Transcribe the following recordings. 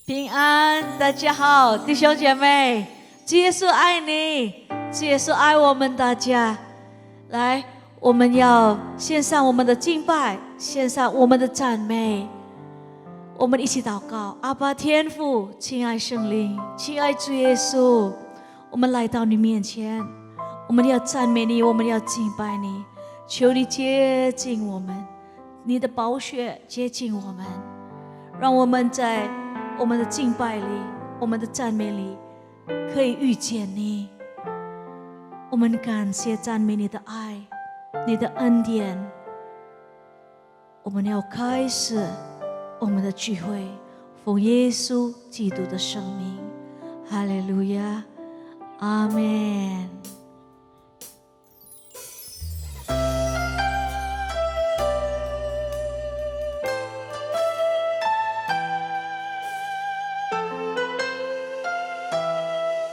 平安，大家好，弟兄姐妹，主耶稣爱你，主耶稣爱我们大家。来，我们要献上我们的敬拜，献上我们的赞美。我们一起祷告，阿爸天父，亲爱圣灵，亲爱主耶稣，我们来到你面前，我们要赞美你，我们要敬拜你，求你接近我们，你的宝血接近我们，让我们在我们的敬拜里，我们的赞美里，可以遇见你。我们感谢赞美你的爱，你的恩典。我们要开始我们的聚会，奉耶稣基督的圣名，哈利路亚，阿们。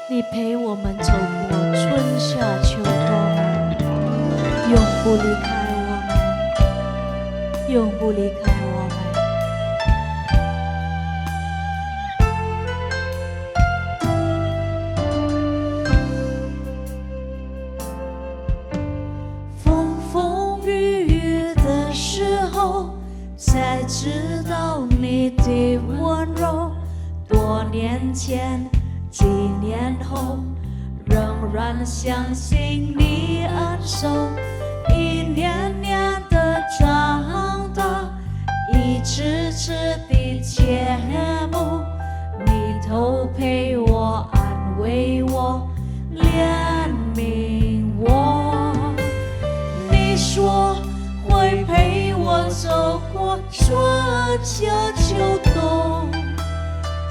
你陪我们走过春夏秋冬，永不离开我们，永不离开我们。风风雨雨的时候，才知道你的温柔。多年前，几年后，仍然相信你恩手，一年年的长大，一次次的节目，你都陪我，安慰我，怜悯我。你说会陪我走过春夏秋冬，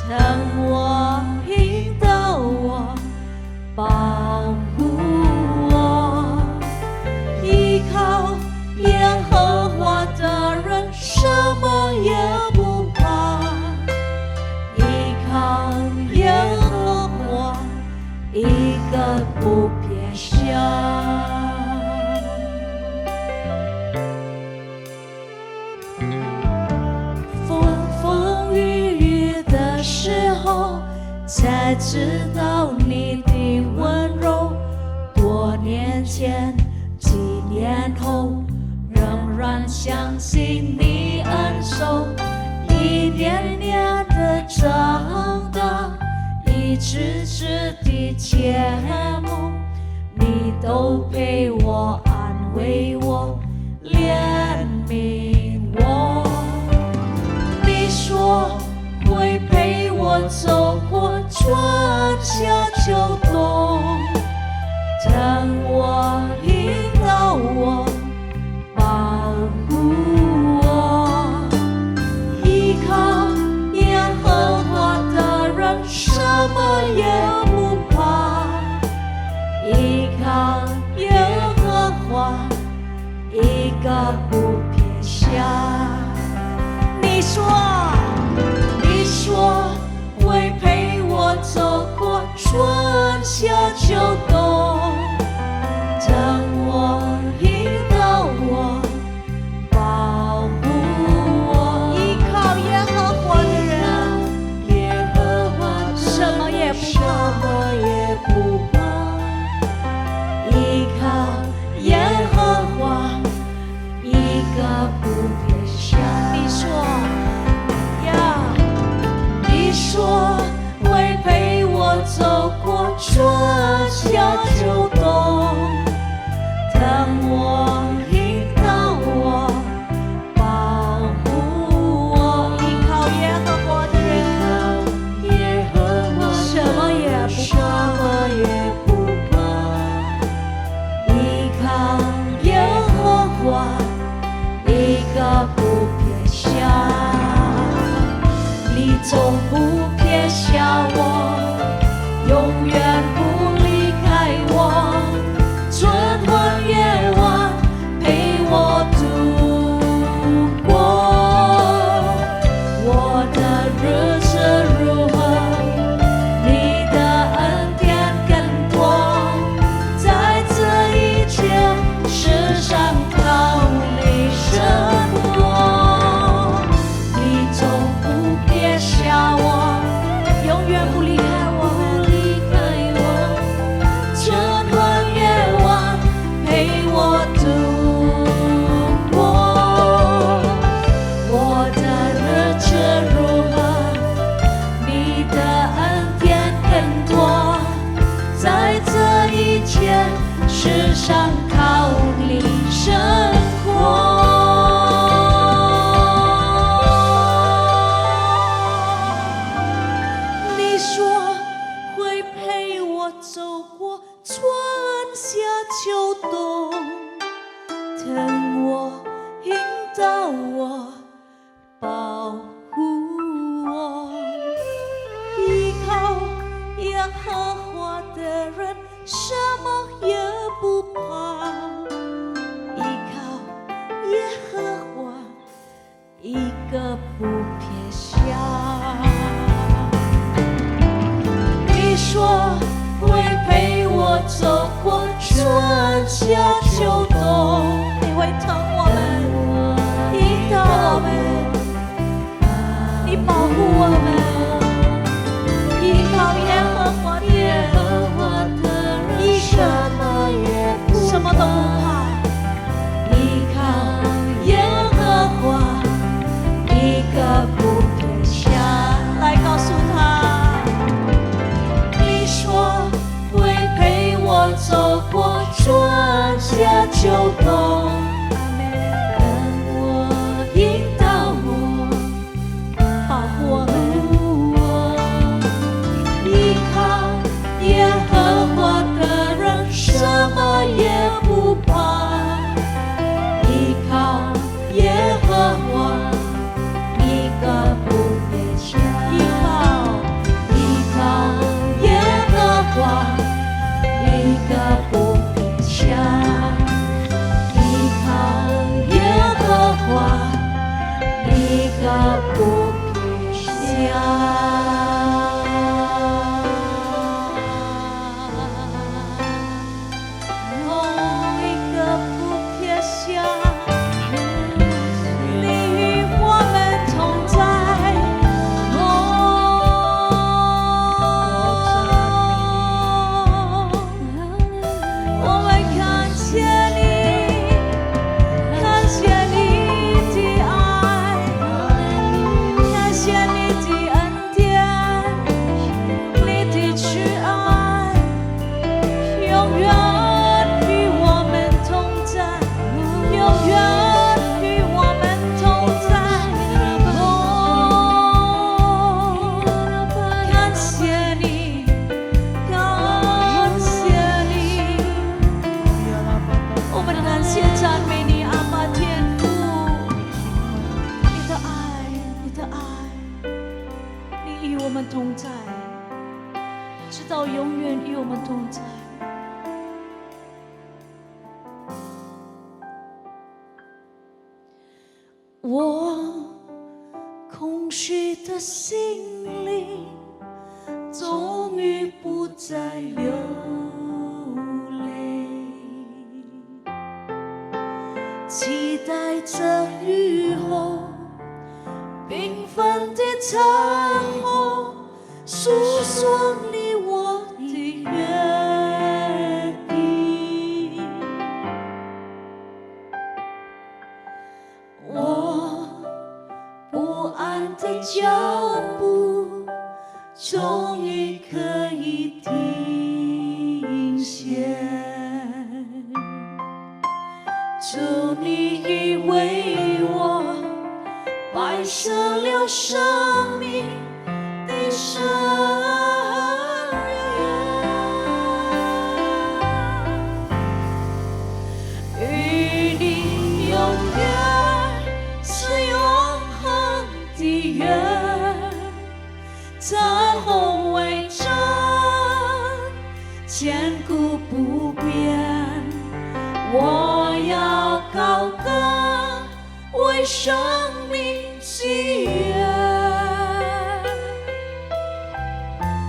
疼我，引导我，保护我。依靠耶和华的人，什么也不怕。依靠耶和华，一个不撇下。才知道你的温柔。多年前，几年后，仍然相信你恩手，一点点的长大，一次次的节目，你都陪我安慰我，怜悯我。你说会陪我走过春夏秋冬，等我引导我，保护我。依靠耶和华的人，什么也不怕。依靠耶和华，一个不撇下。你说会陪我走过春夏秋冬，等我引导我，保护我。依靠耶和华的人，耶和华什么也不怕。依靠耶和华，一个不撇下。你说会陪我走过春夏秋冬，等我引导我，保护我。依靠耶和华的人，耶和华什么也不怕。依靠耶和华，一个不撇下。你总不撇下我，永远不离开我，春晚夜晚陪我度过。我的日子如何，你的恩典更多，在这一切世上靠你生活。你总不撇下我，永远不离开我，春晚夜晚陪我度过。我的日子如何，你的恩典更多，在这一切世上靠你生活。你说会陪我走过春夏秋冬，等我引导我，保护我。依靠耶和华的人，什么也不怕。依靠耶和华，一个不撇下。你说会陪我走过春夏秋冬，你会疼我们，引导我们，你保护我们。依靠耶和华的人，一个什么都不怕。依靠耶和华，一个不撇下。来告诉他，你说会陪我走过春夏秋冬，等我引导我，保护我们。依靠耶和华的人，什么也不怕。依靠耶和华，一个不撇下。依靠耶和华，一个不撇下。依同在，直到永远与我们同在。我空虚的心灵终于不再流泪，期待着雨后缤纷的彩虹，诉说你我的约定。我不安的脚步终于可以停歇，主你已为我摆设了生命的深渊，与你永远是永恒的约，彩虹为证，坚固不变。我要高歌为生命喜悦，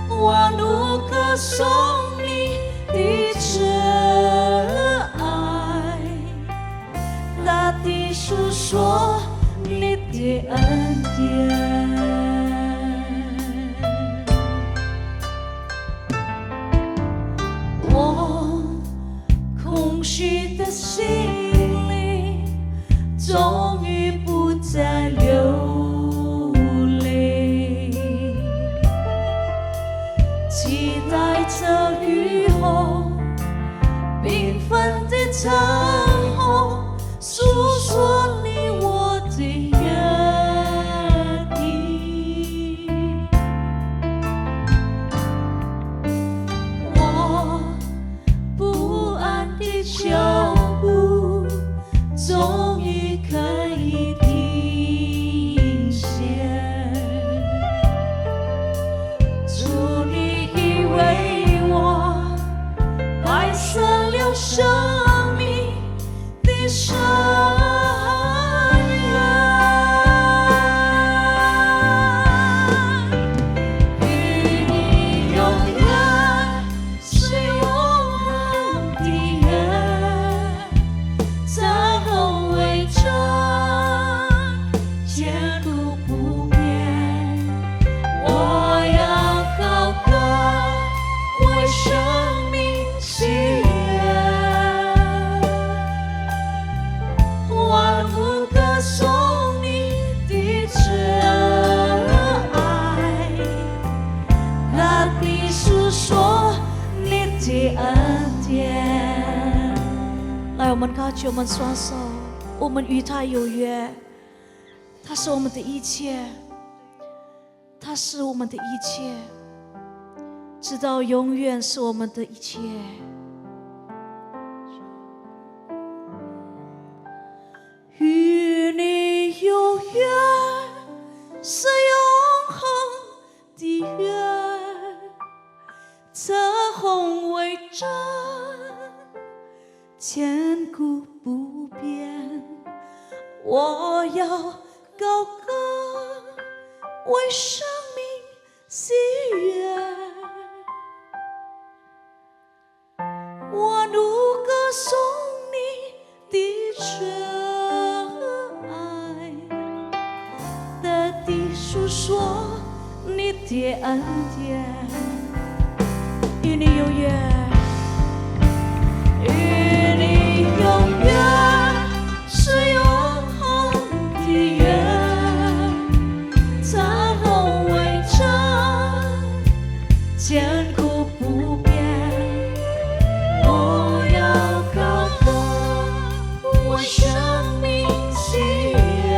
我如歌颂你的真爱，大地诉说你的恩典。我空虚的心灵终于不再流泪，期待着雨后缤纷的彩虹，诉说你我的约定。我不安的脚步终于可以停歇，主你已为我摆设了生命的深渊，与你永远是永恒的约，彩虹为证，坚固不变。我要高歌为生命喜悦，我如歌颂你的真爱，大地诉说你的恩典。来，我们高举我们双手，我们与他有约，他是我们的一切，他是我们的一切，直到永远是我们的一切。与你有约是永恒的约，彩虹为证，坚固不变。我要高歌为生命喜悦，我如歌颂你的真爱，大地诉说你的恩典。与你有约，与你永远是永恒的约，彩虹为证，坚固不变。我要高歌为生命喜悦，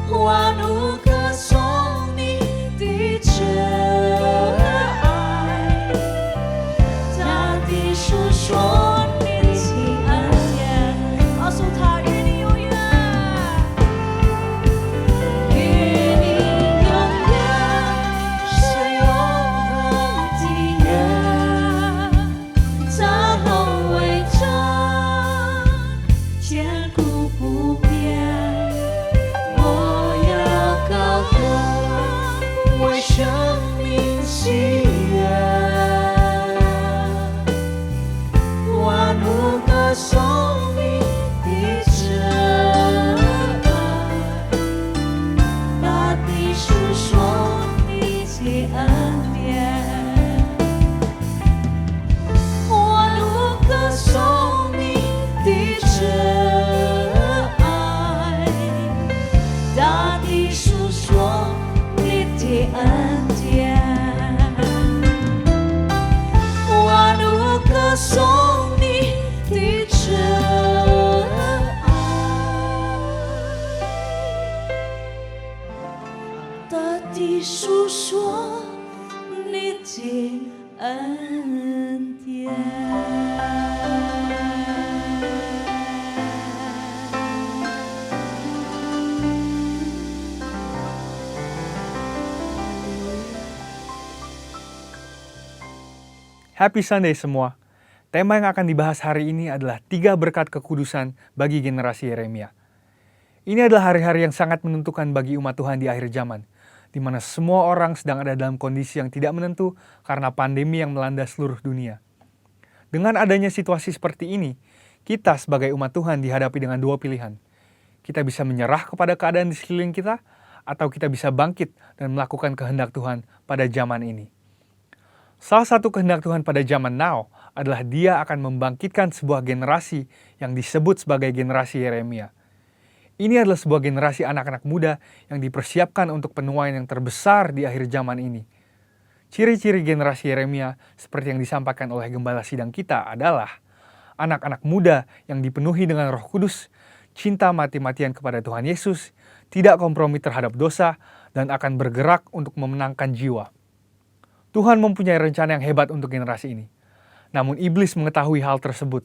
我如歌颂你的真爱，大地诉说你的恩典。告诉他，与你有约，与你个生命的真爱，大地诉说你的恩典。我如歌颂你的真爱，大地诉说你的恩典。我如歌颂你的真爱，大地诉说你的恩典。Happy Sunday semua. Tema yang akan dibahas hari ini adalah 3 berkat kekudusan bagi generasi Yeremia. Ini adalah hari-hari yang sangat menentukan bagi umat Tuhan di akhir zaman, di mana semua orang sedang ada dalam kondisi yang tidak menentu karena pandemi yang melanda seluruh dunia. Dengan adanya situasi seperti ini, kita sebagai umat Tuhan dihadapi dengan 2 pilihan. Kita bisa menyerah kepada keadaan di sekeliling kita, atau kita bisa bangkit dan melakukan kehendak Tuhan pada zaman ini. Salah satu kehendak Tuhan pada zaman now adalah Dia akan membangkitkan sebuah generasi yang disebut sebagai generasi Yeremia. Ini adalah sebuah generasi anak-anak muda yang dipersiapkan untuk penuaian yang terbesar di akhir zaman ini. Ciri-ciri generasi Yeremia seperti yang disampaikan oleh gembala sidang kita adalah anak-anak muda yang dipenuhi dengan Roh Kudus, cinta mati-matian kepada Tuhan Yesus, tidak kompromi terhadap dosa, dan akan bergerak untuk memenangkan jiwa. Tuhan mempunyai rencana yang hebat untuk generasi ini. Namun iblis mengetahui hal tersebut.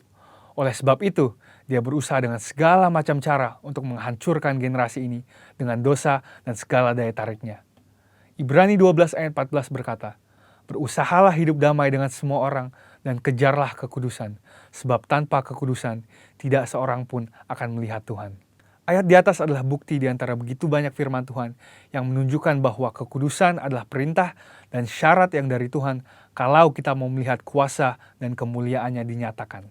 Oleh sebab itu, dia berusaha dengan segala macam cara untuk menghancurkan generasi ini dengan dosa dan segala daya tariknya. Ibrani 12 ayat 14 berkata, "Berusahalah hidup damai dengan semua orang dan kejarlah kekudusan, sebab tanpa kekudusan tidak seorang pun akan melihat Tuhan." Ayat di atas adalah bukti di antara begitu banyak firman Tuhan yang menunjukkan bahwa kekudusan adalah perintah dan syarat yang dari Tuhan kalau kita mau melihat kuasa dan kemuliaannya dinyatakan.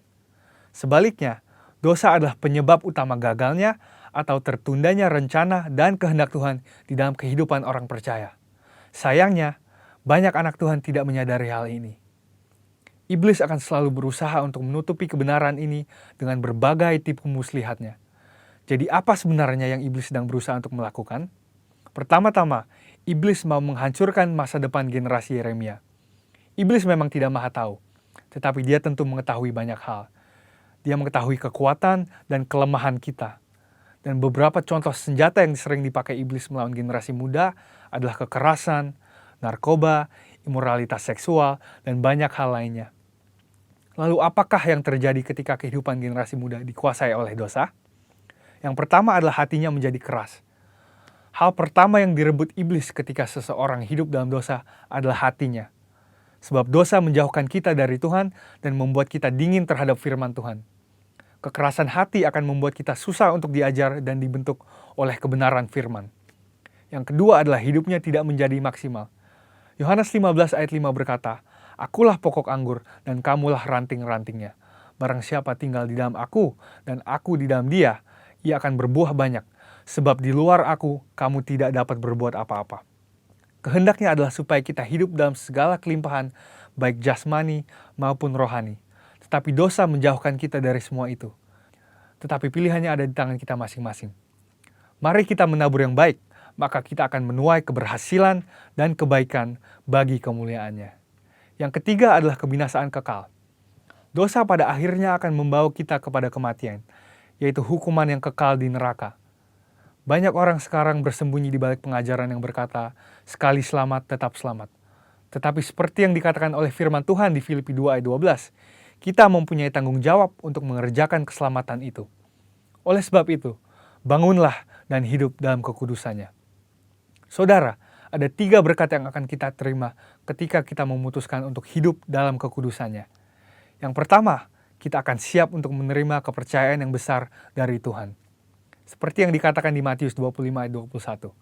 Sebaliknya, dosa adalah penyebab utama gagalnya atau tertundanya rencana dan kehendak Tuhan di dalam kehidupan orang percaya. Sayangnya, banyak anak Tuhan tidak menyadari hal ini. Iblis akan selalu berusaha untuk menutupi kebenaran ini dengan berbagai tipu muslihatnya. Jadi apa sebenarnya yang iblis sedang berusaha untuk melakukan? Pertama-tama, iblis mau menghancurkan masa depan generasi Yeremia. Iblis memang tidak maha tahu, tetapi dia tentu mengetahui banyak hal. Dia mengetahui kekuatan dan kelemahan kita. Dan beberapa contoh senjata yang sering dipakai iblis melawan generasi muda adalah kekerasan, narkoba, imoralitas seksual, dan banyak hal lainnya. Lalu apakah yang terjadi ketika kehidupan generasi muda dikuasai oleh dosa? Yang pertama adalah hatinya menjadi keras. Hal pertama yang direbut iblis ketika seseorang hidup dalam dosa adalah hatinya. Sebab dosa menjauhkan kita dari Tuhan dan membuat kita dingin terhadap firman Tuhan. Kekerasan hati akan membuat kita susah untuk diajar dan dibentuk oleh kebenaran firman. Yang kedua adalah hidupnya tidak menjadi maksimal. Yohanes 15 ayat 5 berkata, "Akulah pokok anggur dan kamulah ranting-rantingnya. Barang siapa tinggal di dalam aku dan aku di dalam dia, ia akan berbuah banyak, sebab di luar aku kamu tidak dapat berbuat apa-apa." Kehendaknya adalah supaya kita hidup dalam segala kelimpahan, baik jasmani maupun rohani. Tetapi dosa menjauhkan kita dari semua itu. Tetapi pilihannya ada di tangan kita masing-masing. Mari kita menabur yang baik, maka kita akan menuai keberhasilan dan kebaikan bagi kemuliaannya. Yang ketiga adalah kebinasaan kekal. Dosa pada akhirnya akan membawa kita kepada kematian, yaitu hukuman yang kekal di neraka. Banyak orang sekarang bersembunyi di balik pengajaran yang berkata, sekali selamat tetap selamat. Tetapi seperti yang dikatakan oleh firman Tuhan di Filipi 2 ayat 12, kita mempunyai tanggung jawab untuk mengerjakan keselamatan itu. Oleh sebab itu, bangunlah dan hidup dalam kekudusannya. Saudara, ada 3 berkat yang akan kita terima ketika kita memutuskan untuk hidup dalam kekudusannya. Yang pertama, kita akan siap untuk menerima kepercayaan yang besar dari Tuhan. Seperti yang dikatakan di Matius 25 ayat 21.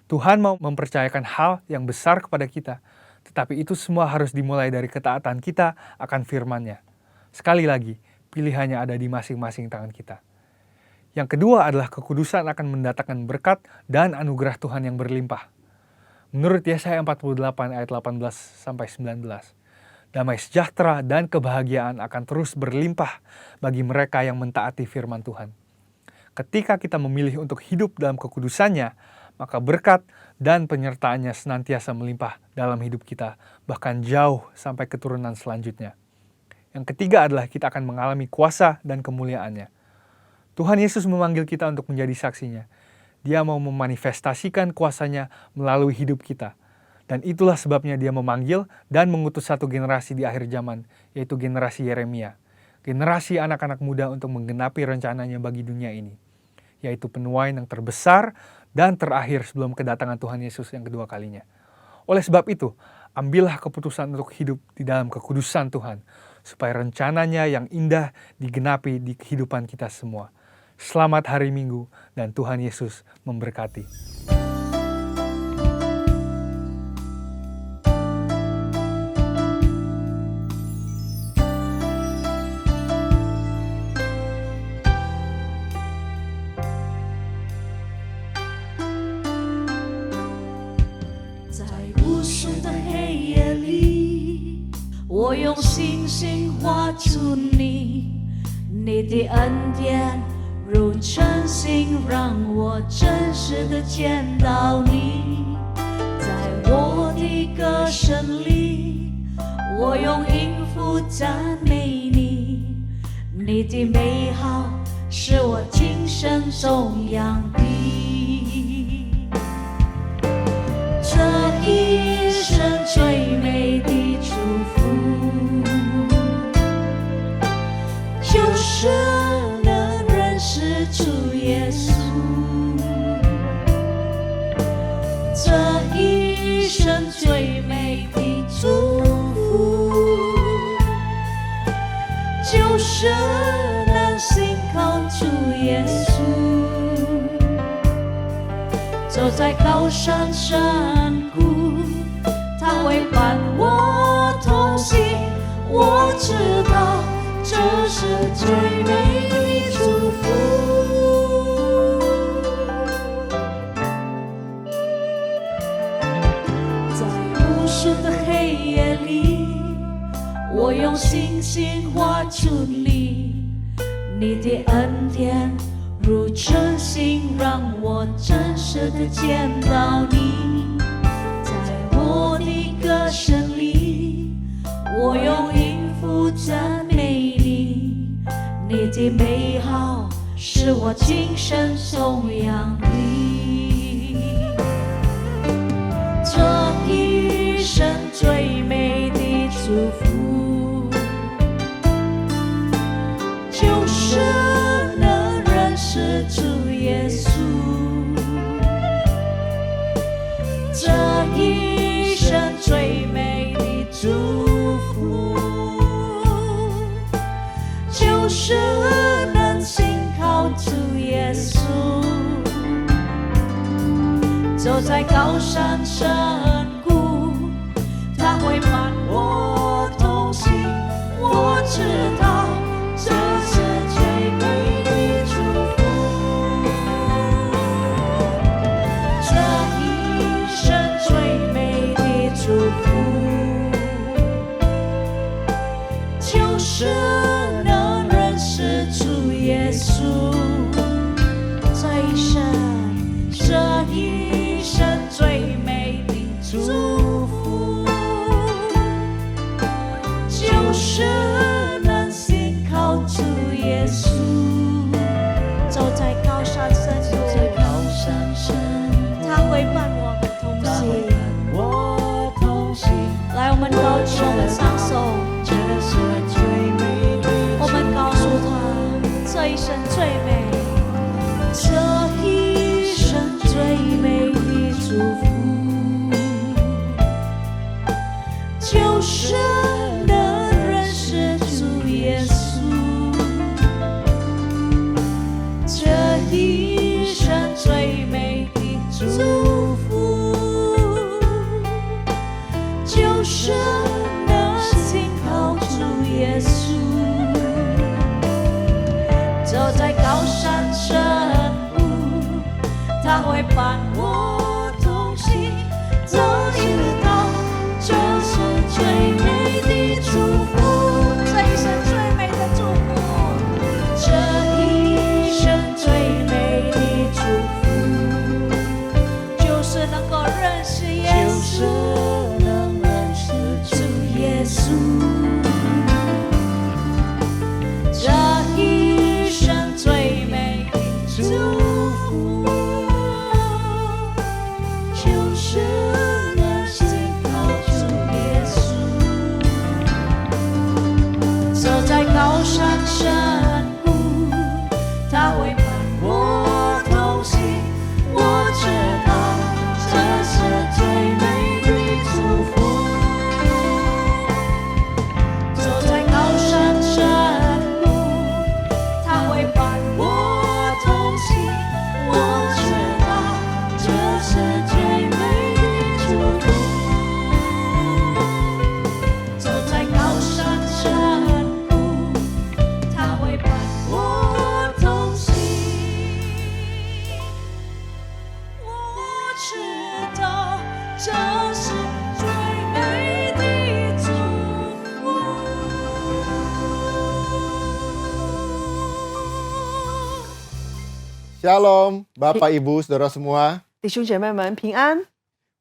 Tuhan mau mempercayakan hal yang besar kepada kita, tetapi itu semua harus dimulai dari ketaatan kita akan firman-Nya. Sekali lagi, pilihannya ada di masing-masing tangan kita. Yang kedua adalah kekudusan akan mendatangkan berkat dan anugerah Tuhan yang berlimpah. Menurut Yesaya 48 ayat 18-19, damai sejahtera dan kebahagiaan akan terus berlimpah bagi mereka yang mentaati firman Tuhan. Ketika kita memilih untuk hidup dalam kekudusannya, maka berkat dan penyertaannya senantiasa melimpah dalam hidup kita, bahkan jauh sampai keturunan selanjutnya. Yang ketiga adalah kita akan mengalami kuasa dan kemuliaannya. Tuhan Yesus memanggil kita untuk menjadi saksinya. Dia mau memanifestasikan kuasanya melalui hidup kita. Dan itulah sebabnya dia memanggil dan mengutus satu generasi di akhir zaman, yaitu generasi Yeremia. Generasi anak-anak muda untuk menggenapi rencananya bagi dunia ini, yaitu penuaian yang terbesar dan terakhir sebelum kedatangan Tuhan Yesus yang kedua kalinya. Oleh sebab itu, ambillah keputusan untuk hidup di dalam kekudusan Tuhan, supaya rencananya yang indah digenapi di kehidupan kita semua. Selamat hari Minggu dan Tuhan Yesus memberkati. 我用星星画出你，你的恩典如晨星，让我真实的见到你。在我的歌声里，我用音符赞美你，你的美好是我今生颂扬的。这一生最美的祝福，就是能认识主耶稣。这一生最美的祝福，就是能信靠主耶稣。走在高山深谷，他会伴我同行。我知道这是最美的祝福。在无数的黑夜里，我用星星画出你，你的恩典如晨星，让我真实的见到你。在我的歌声里，我用音符赞美你，你的美好是我今生颂扬的。这一生最美的祝福，就是能认识主耶稣。这一生最美的祝福，就是能信靠主耶稣。走在高山深谷，他会伴我同行。我知道这是最美的祝福。这一生最美的祝福，就是能认识主耶稣。这一生最美的祝福，就是能伴我同行，都知道这是最美的祝福，这一生最美的祝福，这一生最美的祝福，就是能够认识耶稣，能认识主耶稣。这一生最美的祝福，就是能信靠主耶稣。走在高山深谷，他会伴我同行。我知道这是最美的祝福。走在高山深谷，他会伴我同行。我知道这是最美的祝福。走在高山深谷，他会伴我同行。我知道这是最美的祝福。Shalom, Bapak Ibu, Saudara semua. 弟兄姐妹们平安，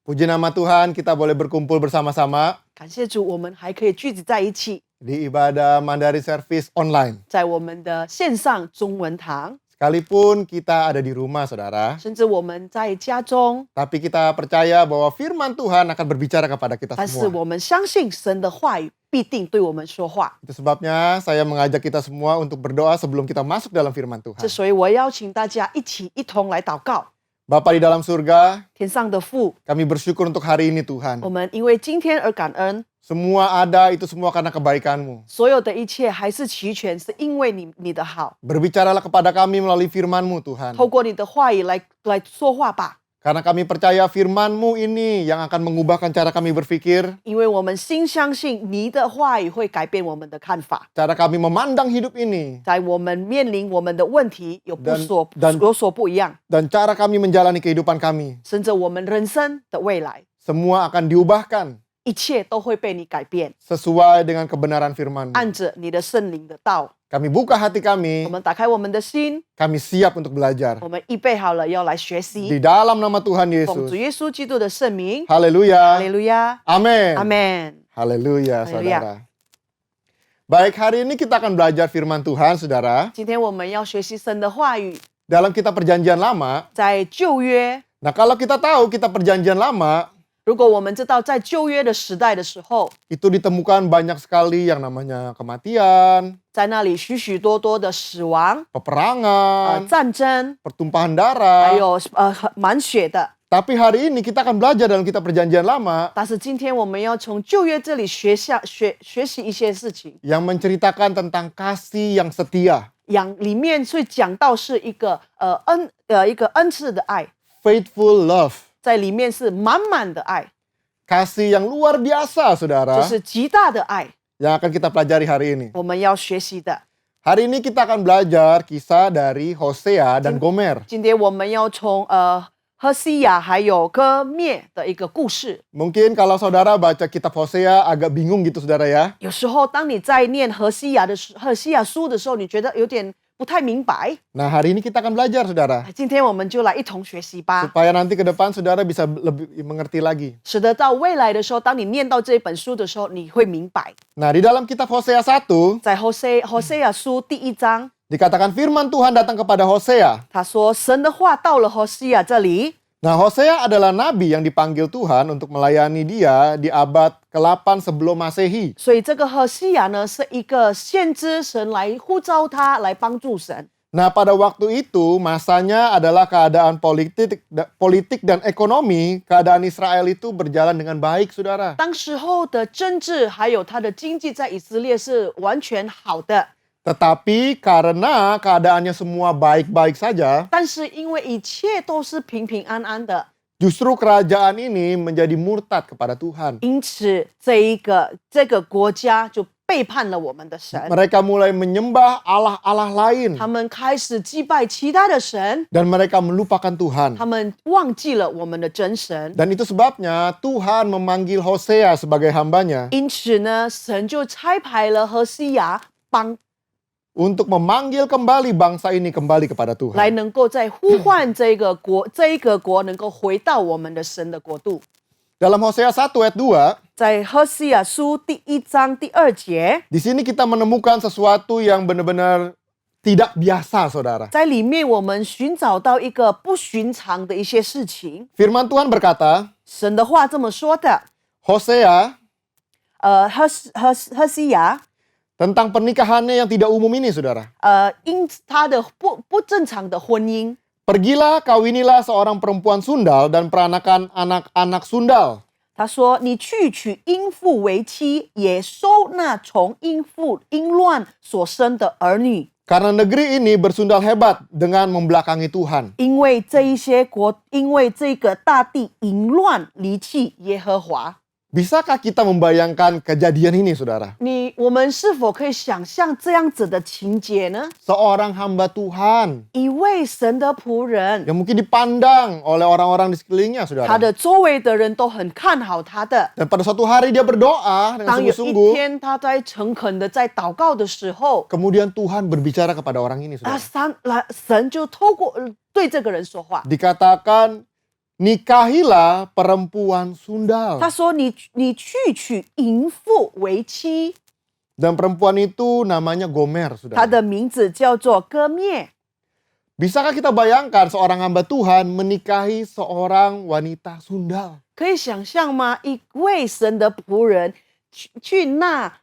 Puji nama Tuhan, kita boleh berkumpul bersama-sama 感谢主，我们还可以聚集在一起， di ibadah Mandarin Service online. 在我们的线上中文堂， Sekalipun kita ada di rumah, Saudara, 甚至我们在家中， tapi kita percaya bahwa firman Tuhan akan berbicara kepada kita 但是 semua. 我们相信神的话语必定对我们说话。 Itu sebabnya saya mengajak kita semua untuk berdoa sebelum kita masuk dalam firman Tuhan. 这所以我邀请大家一同来祷告。 Bapa di dalam surga, 天上的父， kami bersyukur untuk hari ini Tuhan. 我们因为今天而感恩， Semua ada itu semua karena kebaikan-Mu. 所有的一切还是齐全，是因为你的好。 Berbicaralah kepada kami melalui firman-Mu Tuhan. 透过你的话语来说话吧， Karena kami percaya firman-Mu ini yang akan mengubahkan cara kami berpikir, 因为我们心相信你的话语会改变我们的看法。 cara kami memandang hidup ini, 在我们面临我们的问题有dan 有所不一样， dan cara kami menjalani kehidupan kami. 甚至我们人生的未来， Semua akan diubahkan 一切都会被你改变， sesuai dengan kebenaran firman-Mu. 按着你的圣灵的道。 Kami buka hati 我 kami, 们打开我们的心， kami siap untuk belajar. 我们预备好了要来学 Di 习。 dalam nama Tuhan 奉主 Yesus. 耶稣基督的圣名， Haleluya. 哈利路亚， Amin. 阿门。 Haleluya, Haleluya. saudara. Baik, hari ini kita akan belajar firman Tuhan, saudara. 今天我们要学习神的话语， Dalam kitab perjanjian lama. 在旧约。 Nah, kalau kita tahu kitab perjanjian lama, 如果我们知道在旧约的时代的时候， itu ditemukan banyak sekali yang namanya kematian, 在那里许许多多的死亡、 peperangan, 战争， pertumpahan 还 darah. 有满血的。 Tapi hari ini kita akan belajar dalam kitab perjanjian lama 但是今天我们要从旧约这里学习一些事情， yang menceritakan tentang kasih yang setia, 里面去讲到是一个恩赐的爱， faithful love, 在里面是满满的爱， kasih yang luar biasa, 就 saudara, 是极大的爱， yang akan kita pelajari hari ini. 我们要学习的。 Hari ini kita akan belajar kisah dari Hosea dan Gomer. 今天我们要从何西亚还有歌灭的一个故事。 Mungkin kalau saudara baca kitab Hosea agak bingung gitu, saudara ya. 有时候当你在念何西亚书的时候，你觉得有点不太明白。 Nah, hari ini kita akan belajar, saudara. 今天我们就来一同学习吧， Supaya nanti ke depan saudara bisa lebih mengerti lagi. 使得到未来的时候，当你念到这本书的时候，你会明白。 Nah, di dalam kitab Hosea 1, 在何西亚书第1章， dikatakan firman Tuhan datang kepada Hosea. 他说神的话到了何西亚这里。 Nah, Hosea adalah nabi yang dipanggil Tuhan untuk melayani dia di abad ke-8 sebelum Masehi. 所以这个何西亚呢，是一个先知，神来呼召他来帮助神。 Nah, pada waktu itu masanya adalah keadaan politik dan ekonomi, keadaan Israel itu berjalan dengan baik, saudara. 当时候的政治还有他的经济在以色列是完全好的， Tetapi karena keadaannya semua baik-baik saja, 但是因为一切都是平平安安的， justru kerajaan ini menjadi murtad kepada Tuhan. 因此这个国家就背叛了我们的神， Mereka mulai menyembah Allah-Allah lain 他们开始祭拜其他的神， dan mereka melupakan Tuhan. 他们忘记了我们的真神。 Dan itu sebabnya Tuhan memanggil Hosea sebagai hambanya 因此呢，神就差派了何西雅帮 untuk memanggil kembali bangsa ini kembali kepada 来 Tuhan. 能够再呼唤这个国能够回到我们的神的国度。 Dalam Hosea 1 ayat 2, 在何西雅书第1章第2节， di sini kita menemukan sesuatu yang benar-benar tidak biasa, saudara. 在里面我们寻找到一个不寻常的一些事情。 Firman Tuhan berkata, 神的话这么说的， Hosea 何西雅， tentang pernikahannya yang tidak umum ini, saudara. 因他的不正常的婚姻， Pergilah, kawinilah seorang perempuan sundal dan peranakan anak-anak sundal. 他说：“你去娶淫妇为妻，也收纳从淫乱所生的儿女， Karena negeri ini bersundal hebat dengan membelakangi Tuhan. 因为这一些国，因为这个大地淫乱离弃耶和华。” Bisakah kita membayangkan kejadian ini, saudara? 我们是否可以想象这样子的情节呢？ Seorang hamba Tuhan 一位神的仆人， yang mungkin dipandang oleh orang-orang di sekelilingnya, 他 saudara. 的周围的人都很看好他的。 Dan pada suatu hari dia berdoa dengan 当有一 sungguh-sungguh. 天他在诚恳的在祷告的时候， Kemudian Tuhan berbicara kepada orang ini, saudara. 神就透过对这个人说话。 Dikatakan, nikahilah perempuan sundal. 他说：“你去娶淫妇为妻。” Dan perempuan itu namanya Gomer, 他 saudara. 的名字叫做歌灭。 Bisakah kita bayangkan seorang hamba Tuhan menikahi seorang wanita sundal? 可以想象吗？一位神的仆人去纳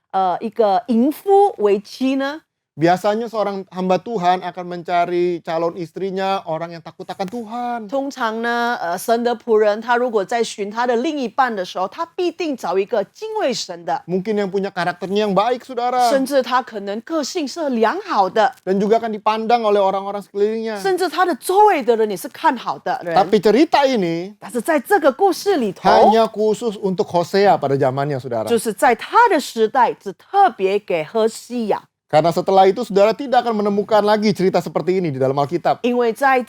一个淫妇为妻呢？ Biasanya seorang hamba Tuhan akan mencari calon istrinya orang yang takut akan Tuhan. 通常呢，神的仆人他如果在寻他的另一半的时候，他必定找一个敬畏神的， Mungkin yang punya karakternya yang baik, saudara. 甚至他可能个性是良好的， Dan juga akan dipandang oleh orang-orang sekelilingnya. 甚至他的周围的人也是看好的人。 Tapi cerita ini 但是在这个故事里头， hanya khusus untuk Hosea pada zamannya, saudara. 就是在他的时代，只特别给何西雅。 Karena setelah itu saudara tidak akan menemukan lagi cerita seperti ini di dalam Alkitab. 因为在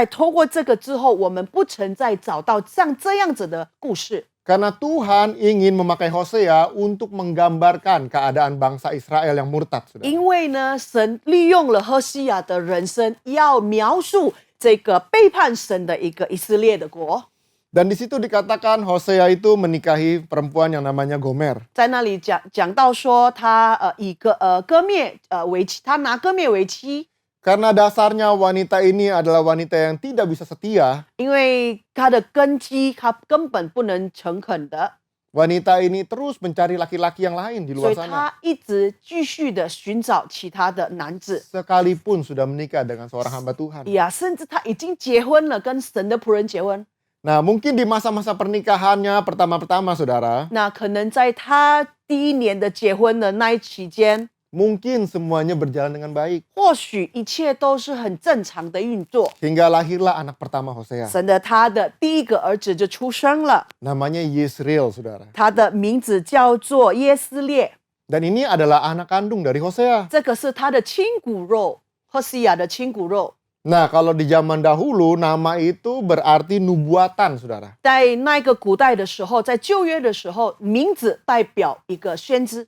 透过这个之后，我们不曾再找到像这样子的故事。 Karena Tuhan ingin memakai Hosea untuk menggambarkan keadaan bangsa Israel yang murtad, saudara. 因为呢，神利用了何西雅的人生，要描述这个背叛神的一个以色列的国。 Dan di situ dikatakan Hosea itu menikahi perempuan yang namanya Gomer. 在那里讲到说他以歌灭为妻，他拿歌灭为妻， Karena dasarnya wanita ini adalah wanita yang tidak bisa setia. 因为他的根基他根本不能诚恳的， Wanita ini terus mencari laki-laki yang lain di 所 luar 以 sana. 他一直继续的寻找其他的男子。 Sekalipun sudah menikah dengan seorang hamba Tuhan. 呀，甚至他已经结婚了，跟神的仆人结婚。 Nah, mungkin di masa-masa pernikahannya pertama-pertama, saudara, 那可能在他第一年的结婚的那一期间， mungkin semuanya berjalan dengan baik. 或许一切都是很正常的运作。 Hingga lahirlah anak pertama Hosea. 他的第一个儿子就出生了， Namanya Yisrael, saudara. 他的名字叫做耶斯列， Dan ini adalah anak kandung dari Hosea. 这个是他的亲骨肉，何西雅的亲骨肉。 Nah, kalau di zaman dahulu, nama itu berarti nubuatan, saudara. 在那个古代的时候，在旧约的时候，名字代表一个先知，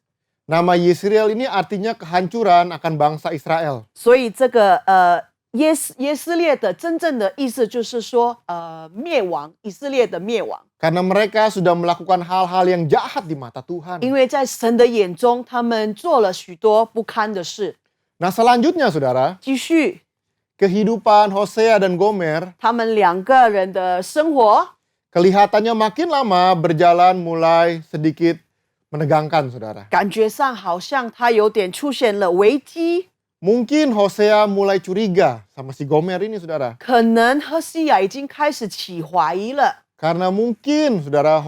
Nama Yisrael ini artinya kehancuran akan bangsa Israel. 所以这个耶斯列的真正的意思就是说灭亡，以色列的灭亡。 Karena mereka sudah melakukan hal-hal yang jahat di mata Tuhan. 因为在神的眼中，他们做了许多不堪的事。 Nah, selanjutnya, saudara, 继续， kehidupan Hosea dan Gomer 他们两个人的生活 kelihatannya makin lama berjalan mulai sedikit menegangkan, saudara. 感觉上好像他有点出现了危机。 Mungkin Hosea mulai curiga sama si Gomer ini, saudara. 可能何西雅已经开始起怀疑了， Karena mungkin, saudara,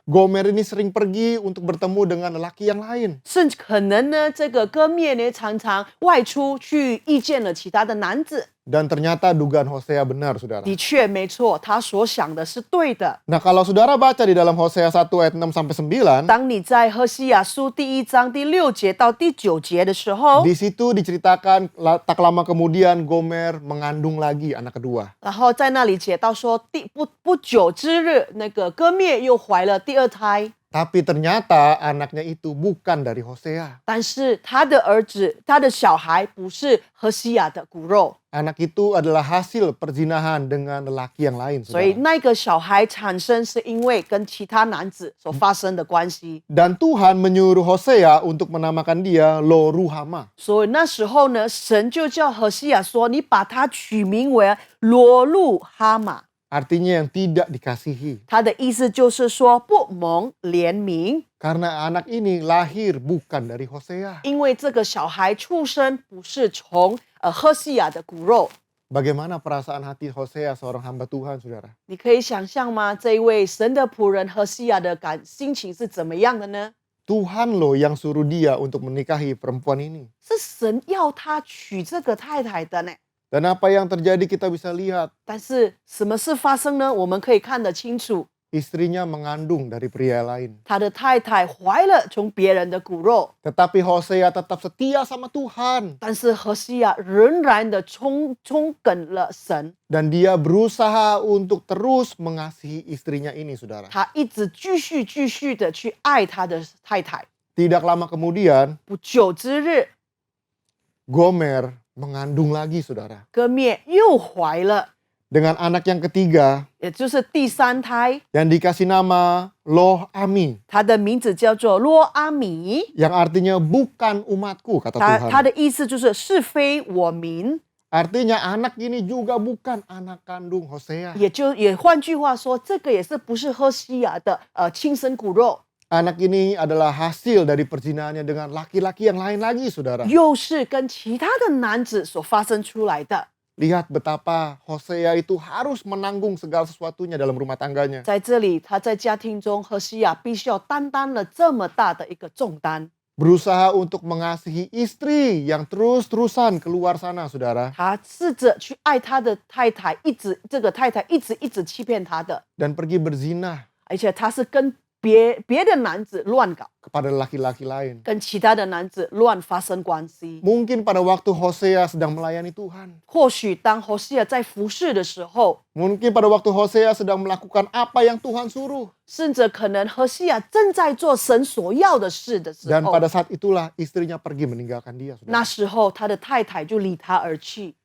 Gomer ini sering pergi untuk bertemu dengan lelaki yang lain. 甚至可能呢，这个歌灭呢常常外出去遇见了其他的男子。 Dan ternyata dugaan Hosea benar, saudara. 的确没错，他所想的是对的。 Nah, kalau saudara baca di dalam Hosea 1 ayat 6 sampai 9, 当你在何西亚书第1章第6节到第9节的时候， di situ diceritakan tak lama kemudian Gomer mengandung lagi anak kedua. 然后在那里写到说，不久之日，那个歌灭又怀了第2胎。 Tapi ternyata anaknya itu bukan dari Hosea. 但是他的儿子，他的小孩不是何西亚的骨肉， Anak itu adalah hasil perzinahan dengan lelaki yang lain, 所以 saudara. 那个小孩产生是因为跟其他男子所发生的关系。 Dan Tuhan menyuruh Hosea untuk menamakan dia Lo Ruhama. 所以那时候呢，神就叫何西亚说：“你把他取名为罗路哈玛。” Artinya yang tidak dikasihi. 他的意思就是说不蒙怜悯， Karena anak ini lahir bukan dari Hosea. 因为这个小孩出生不是从何西亚的骨肉。 Bagaimana perasaan hati Hosea seorang hamba Tuhan, saudara? 你可以想象吗？这一位神的仆人何西亚的心情是怎么样的呢？ Tuhan loh yang suruh dia untuk menikahi perempuan ini. 是神要他娶这个太太的呢。 Dan apa yang terjadi kita bisa lihat. 但是什么事发生呢？我们可以看得清楚， Istrinya mengandung dari pria lain. 他的太太怀了从别人的骨肉， Tetapi Hosea tetap setia sama Tuhan. 但是何西亚仍然的忠耿了神， Dan dia berusaha untuk terus mengasihi istrinya ini, saudara. 他一直继续的去爱他的太太。 Tidak lama kemudian, 不久之日， Gomer mengandung lagi, saudara. 歌灭又怀了， Dengan anak yang ketiga 也就是第3胎， yang dikasih nama Loh Ami. 他的名字叫做罗阿米， Yang artinya bukan umatku, kata 他 Tuhan. 的意思就是是非我民， Artinya anak ini juga bukan anak kandung Hosea. 也换句话说，这个也是不是何西亚的亲生骨肉， Anak ini adalah hasil dari perzinahannya dengan laki-laki yang lain lagi, saudara. 又是跟其他的男子所发生出来的。 Lihat betapa Hosea itu harus menanggung segala sesuatunya dalam rumah tangganya. 在这里，他在家庭中，何西亚必须要担当了这么大的一个重担。 Berusaha untuk mengasihi istri yang terus-terusan keluar sana, saudara. 他试着去爱他的太太，这个太太一直欺骗他的， Dan pergi berzina 而且他是跟别的男子乱搞， kepada laki-laki lain. 跟其他的男子乱发生关系。 Mungkin pada waktu Hosea sedang melayani Tuhan. 或许当何西亚在服侍的时候， Mungkin pada waktu Hosea sedang melakukan apa yang Tuhan suruh. 甚至可能何西亚正在做神所要的事的时 Dan 候， pada saat itulah istrinya pergi meninggalkan dia, 那 saudara. 时候他的太太就离他而去。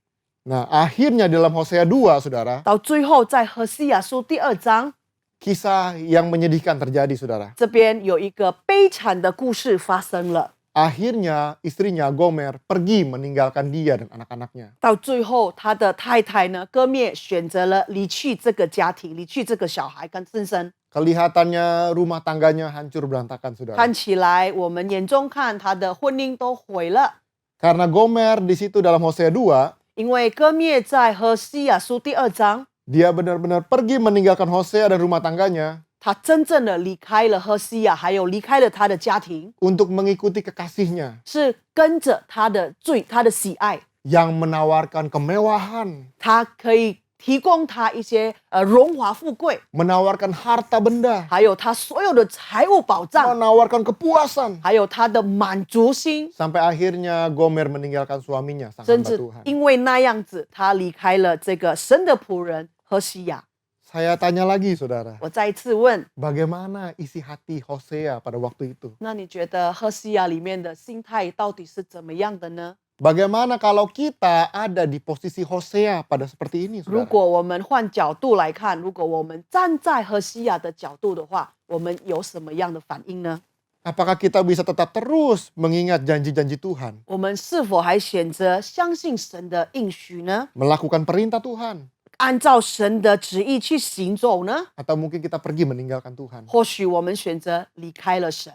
Nah, akhirnya dalam Hosea 2, saudara, 到最后，在何西亚书第2章 kisah yang menyedihkan terjadi, saudara. 这边有一个悲惨的故事发生了。 Akhirnya istrinya Gomer pergi meninggalkan dia dan anak-anaknya. 到最后，他的太太呢，歌灭选择了离去这个家庭，离去这个小孩跟先生。 Kelihatannya rumah tangganya hancur berantakan, saudara. 看起来，我们眼中看他的婚姻都毁了， Karena Gomer di situ dalam Hosea 2, 因为歌灭在何西亚书第2章， dia benar-benar pergi meninggalkan Hosea dan rumah tangganya 他真正的离开了何西亚，还有离开了他的家庭， untuk mengikuti kekasihnya 是跟着他的他的喜爱， yang menawarkan kemewahan, 他可以提供他一些荣华富贵， menawarkan harta benda, 还有他所有的财务保障， menawarkan kepuasan. 还有他的满足心， Sampai akhirnya Gomer meninggalkan suaminya, sang 甚 hamba 至 Tuhan. 因为那样子，他离开了这个神的仆人何西亚。 Saya tanya lagi, saudara. 我再一次问， Bagaimana isi hati Hosea pada waktu itu? 那你觉得何西亚里面的心态到底是怎么样的呢？ Bagaimana kalau kita ada di posisi Hosea pada seperti ini, 如 saudara? 果我们换角度来看，如果我们站在何西亚的角度的话，我们有什么样的反应呢？ Apakah kita bisa tetap terus mengingat janji-janji Tuhan? 我们是否还选择相信神的应许呢？ Melakukan perintah Tuhan? 按照神的旨意去行走呢？ Atau mungkin kita pergi meninggalkan Tuhan? 或许我们选择离开了神。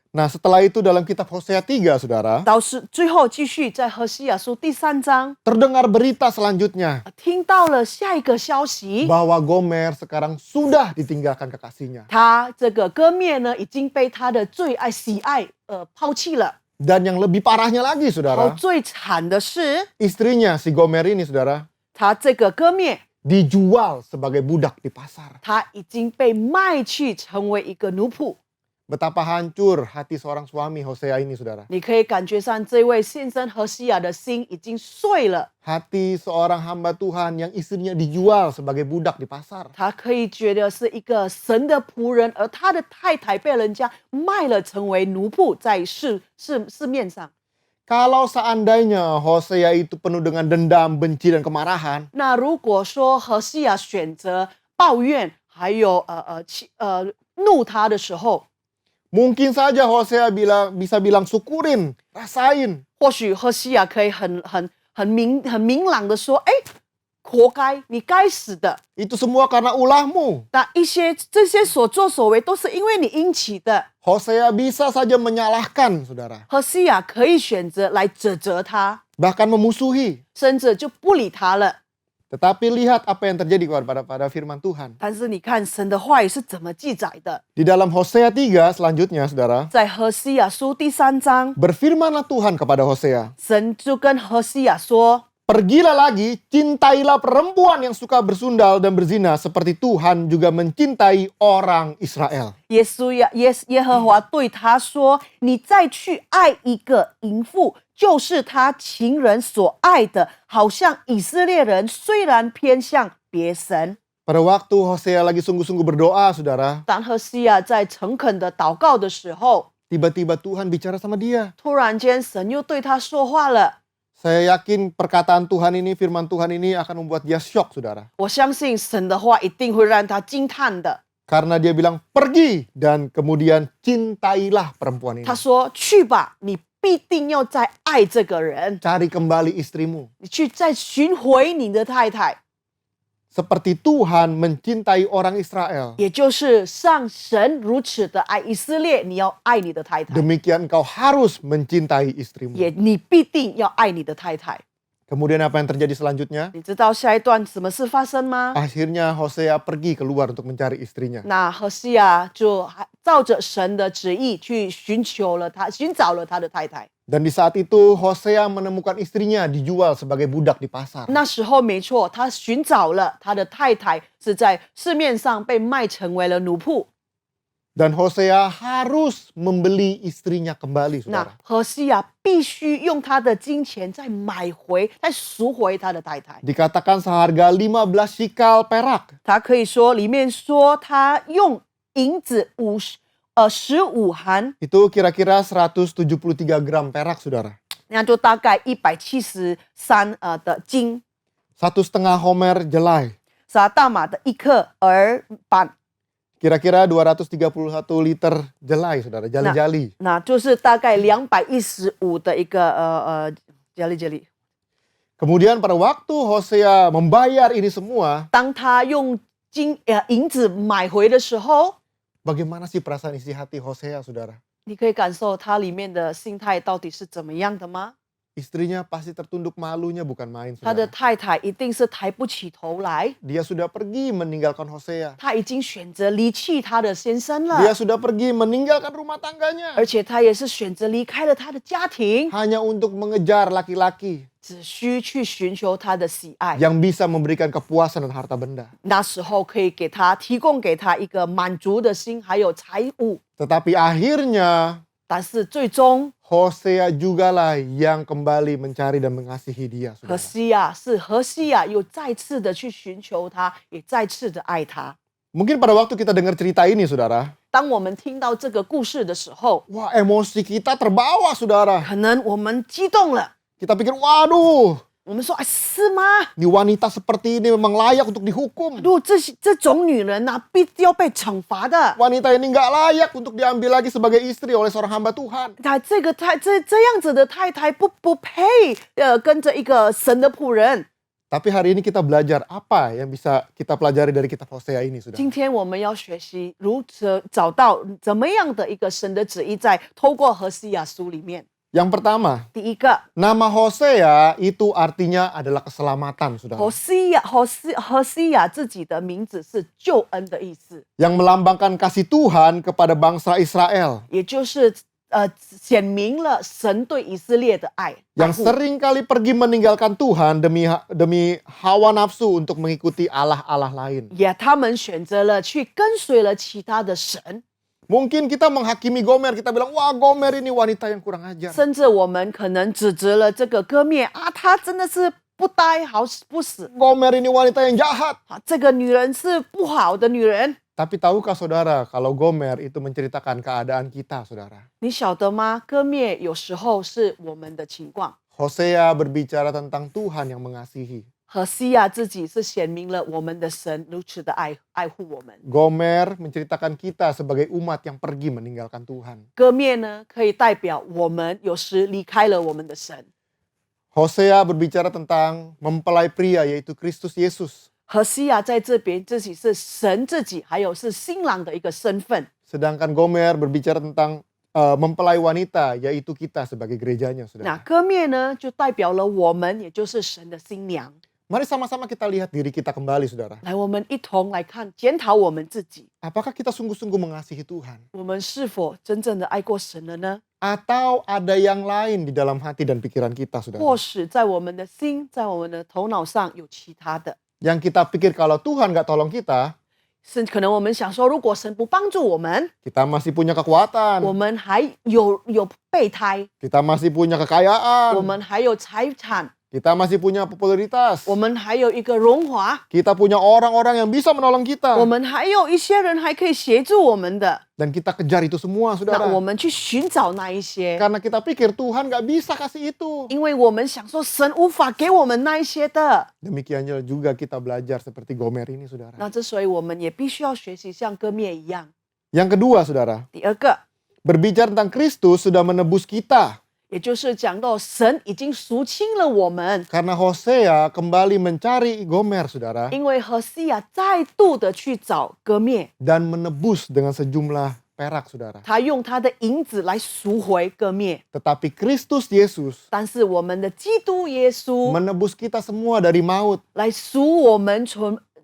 Nah, setelah itu dalam kitab Hosea 3, saudara, 到是最后继续在何西亚书第3章， terdengar berita selanjutnya 听到了下一个消息， bahwa Gomer sekarang sudah ditinggalkan kekasihnya. 他这个歌灭呢已经被他的最爱喜爱抛弃了。 Dan yang lebih parahnya lagi, 好， saudara, 最惨的是 istrinya si Gomer ini, saudara, 他这个歌灭， dijual sebagai budak di pasar. 他已经被卖去成为一个奴仆。 Betapa hancur hati seorang suami Hosea ini, saudara. 你可以感觉上这位先生何西亚的心已经碎了， Hati seorang hamba Tuhan yang istrinya dijual sebagai budak di pasar. 他可以觉得是一个神的仆人，而他的太太被人家卖了成为奴仆，在市面上。 Kalau seandainya Hosea itu penuh dengan dendam, benci, dan kemarahan, 那如果说何西亚选择抱怨，还有怒他的时候， mungkin saja Hosea bisa bilang syukurin, rasain. 或许何西亚可以很明朗的说，哎，活该，你该死的。 Itu semua karena ulahmu. 那这些所作所为都是因为你引起的。 Hosea bisa saja menyalahkan, saudara. 何西亚可以选择来指责他， Bahkan memusuhi. 甚至就不理他了。 Tetapi lihat apa yang terjadi pada firman Tuhan. 但是你看神的话语是怎么记载的？ Di dalam Hosea 3 selanjutnya, saudara, 在何西亚书第3章， berfirmanlah Tuhan kepada Hosea. 神就跟何西亚说 Pergilah lagi, cintailah perempuan yang suka bersundal dan berzina seperti Tuhan juga mencintai orang Israel. 耶和华对他说：“你再去爱一个淫妇，就是他情人所爱的，好像以色列人虽然偏向别神。” Pada waktu Hosea lagi sungguh-sungguh berdoa, saudara, 当何西亚在诚恳的祷告的时候， tiba-tiba Tuhan bicara sama dia. 突然间神又对他说话了。 Saya yakin perkataan Tuhan ini, firman Tuhan ini akan membuat dia shock, saudara. 我相信神的话一定会让他惊叹的。 Karena dia bilang, pergi dan kemudian cintailah perempuan ini. 他说：“去吧，你必定要再爱这个人， Cari kembali istrimu. 你去再寻回你的太太。” Seperti Tuhan mencintai orang Israel. 也就是像神如此的爱以色列，你要爱你的太太， Demikian engkau harus mencintai istrimu. 也你必定要爱你的太太。 Kemudian apa yang terjadi selanjutnya? 你知道下一段什么事发生吗？ Akhirnya Hosea pergi keluar untuk mencari istrinya. 那何西亚就照着神的旨意去寻找了他的太太。 Dan di saat itu Hosea menemukan istrinya dijual sebagai budak di pasar. 那时候没错，他寻找了他的太太是在市面上被卖成为了奴仆。 Dan Hosea harus membeli istrinya kembali, 那 saudara. 何西亚必须用他的金钱再买回、再赎回他的太太。 Dikatakan seharga 15 shikal perak. 他可以说里面说他用银子15韩， Itu kira-kira 173 gram perak, saudara. 那就大概173的金， 1,5 homer jelai. 撒大马的1克耳板， Kira-kira 231 liter jelai, saudara. Jali-jali. 那就是大概215的一个jali。 Kemudian pada waktu Hosea membayar ini semua, 当他用银子买回的时候， bagaimana sih perasaan isi hati Hosea, saudara? 你可以感受他里面的心态到底是怎么样的吗？ Istrinya pasti tertunduk malunya bukan main, 他的 saudara. 太太一定是抬不起头来， Dia sudah pergi meninggalkan Hosea. 他已经选择离弃他的先生 Dia 了， sudah pergi meninggalkan rumah tangganya. 而且他也是选择离开了他的家庭， Hanya untuk mengejar laki-laki 只需去寻求他的喜爱。 yang bisa memberikan kepuasan dan harta benda. 那时候可以提供给他一个满足的心，还有财物。 Tetapi akhirnya 但是最终， Hosea jugalah yang kembali mencari dan mengasihi dia, 何 saudara. 西亚又再次的去寻求他，也再次的爱他。 Mungkin pada waktu kita dengar cerita ini, saudara, 当我们听到这个故事的时候， wah, emosi kita terbawa, saudara. 可能我们激动了， Kita pikir, waduh, 我们说：“哎，是吗？ ini wanita seperti ini memang layak untuk dihukum. 如果这种女人呐、必定要被惩罚的。 Wanita ini nggak layak untuk diambil lagi sebagai istri oleh seorang hamba Tuhan. 她这样子的太太不配跟着一个神的仆人。” Tapi hari ini kita belajar apa yang bisa kita pelajari dari kitab Hosea ini, saudara. 今天我们要学习如何找到怎么样的一个神的旨意，在透过何西亚书里面。 Yang pertama, 第一个， nama Hosea itu artinya adalah keselamatan, saudara. 何西亚自己的名字是救恩的意思， Yang melambangkan kasih Tuhan kepada bangsa Israel. 也就是显明了神对以色列的爱。 Yang 爱护 seringkali pergi meninggalkan Tuhan demi hawa nafsu untuk mengikuti Allah-Allah lain. 也他们选择了去跟随了其他的神， Mungkin kita menghakimi Gomer, kita bilang, wah Gomer ini wanita yang kurang ajar. 甚至我们可能指责了这个歌灭啊，她真的是不呆好死不死 Gomer ini wanita yang jahat. 啊，这个女人是不好的女人。 Tapi tahukah saudara kalau Gomer itu menceritakan keadaan kita, saudara? 你晓得吗？歌灭有时候是我们的情况。 Hosea berbicara tentang Tuhan yang mengasihi. 何西亚自己是显明了我们的神如此的爱护我们。 Gomer menceritakan kita sebagai umat yang pergi meninggalkan Tuhan. 歌灭呢，可以代表我们有时离开了我们的神。 Hosea berbicara tentang mempelai pria yaitu Kristus Yesus. 何西亚在这边自己是神自己，还有是新郎的一个身份。 Sedangkan Gomer berbicara tentang mempelai wanita yaitu kita sebagai gerejanya, 那 saudara. 歌灭呢，就代表了我们，也就是神的新娘。 Mari sama-sama kita lihat diri kita kembali, saudara. 来，我们一同来看检讨我们自己， Apakah kita sungguh-sungguh mengasihi Tuhan? 我们是否真正的爱过神了呢？ Atau ada yang lain di dalam hati dan pikiran kita, 或 saudara? 许在我们的心，在我们的头脑上有其他的， Yang kita pikir kalau Tuhan gak tolong kita, 是可能我们想说，如果神不帮助我们， kita masih punya kekuatan, 我们还有备胎， kita masih punya 我 kekayaan, 们还有财产， kita masih punya popularitas, 我们还有一个荣华， kita punya orang-orang yang bisa menolong 我 kita. 们还有一些人还可以协助我们的。 Dan kita kejar itu semua, 那 saudara. 我们去寻找那一些， Karena kita pikir Tuhan gak bisa kasih itu. 因为我们想说神无法给我们那一些的。 Demikian juga kita belajar seperti Gomer ini, saudara. 那之所以我们也必须要学习像歌灭一样。 Yang kedua, saudara, 第二个， berbicara tentang Kristus sudah menebus kita. 也就是讲到神已经赎清了我们， Karena Hosea kembali mencari Gomer, saudara. 因为何西亚再度的去找歌灭， Dan menebus dengan sejumlah perak, saudara. 他用他的银子来赎回歌灭。 Tetapi Kristus Yesus 但是我们的基督耶稣 menebus kita semua dari maut. 来赎我们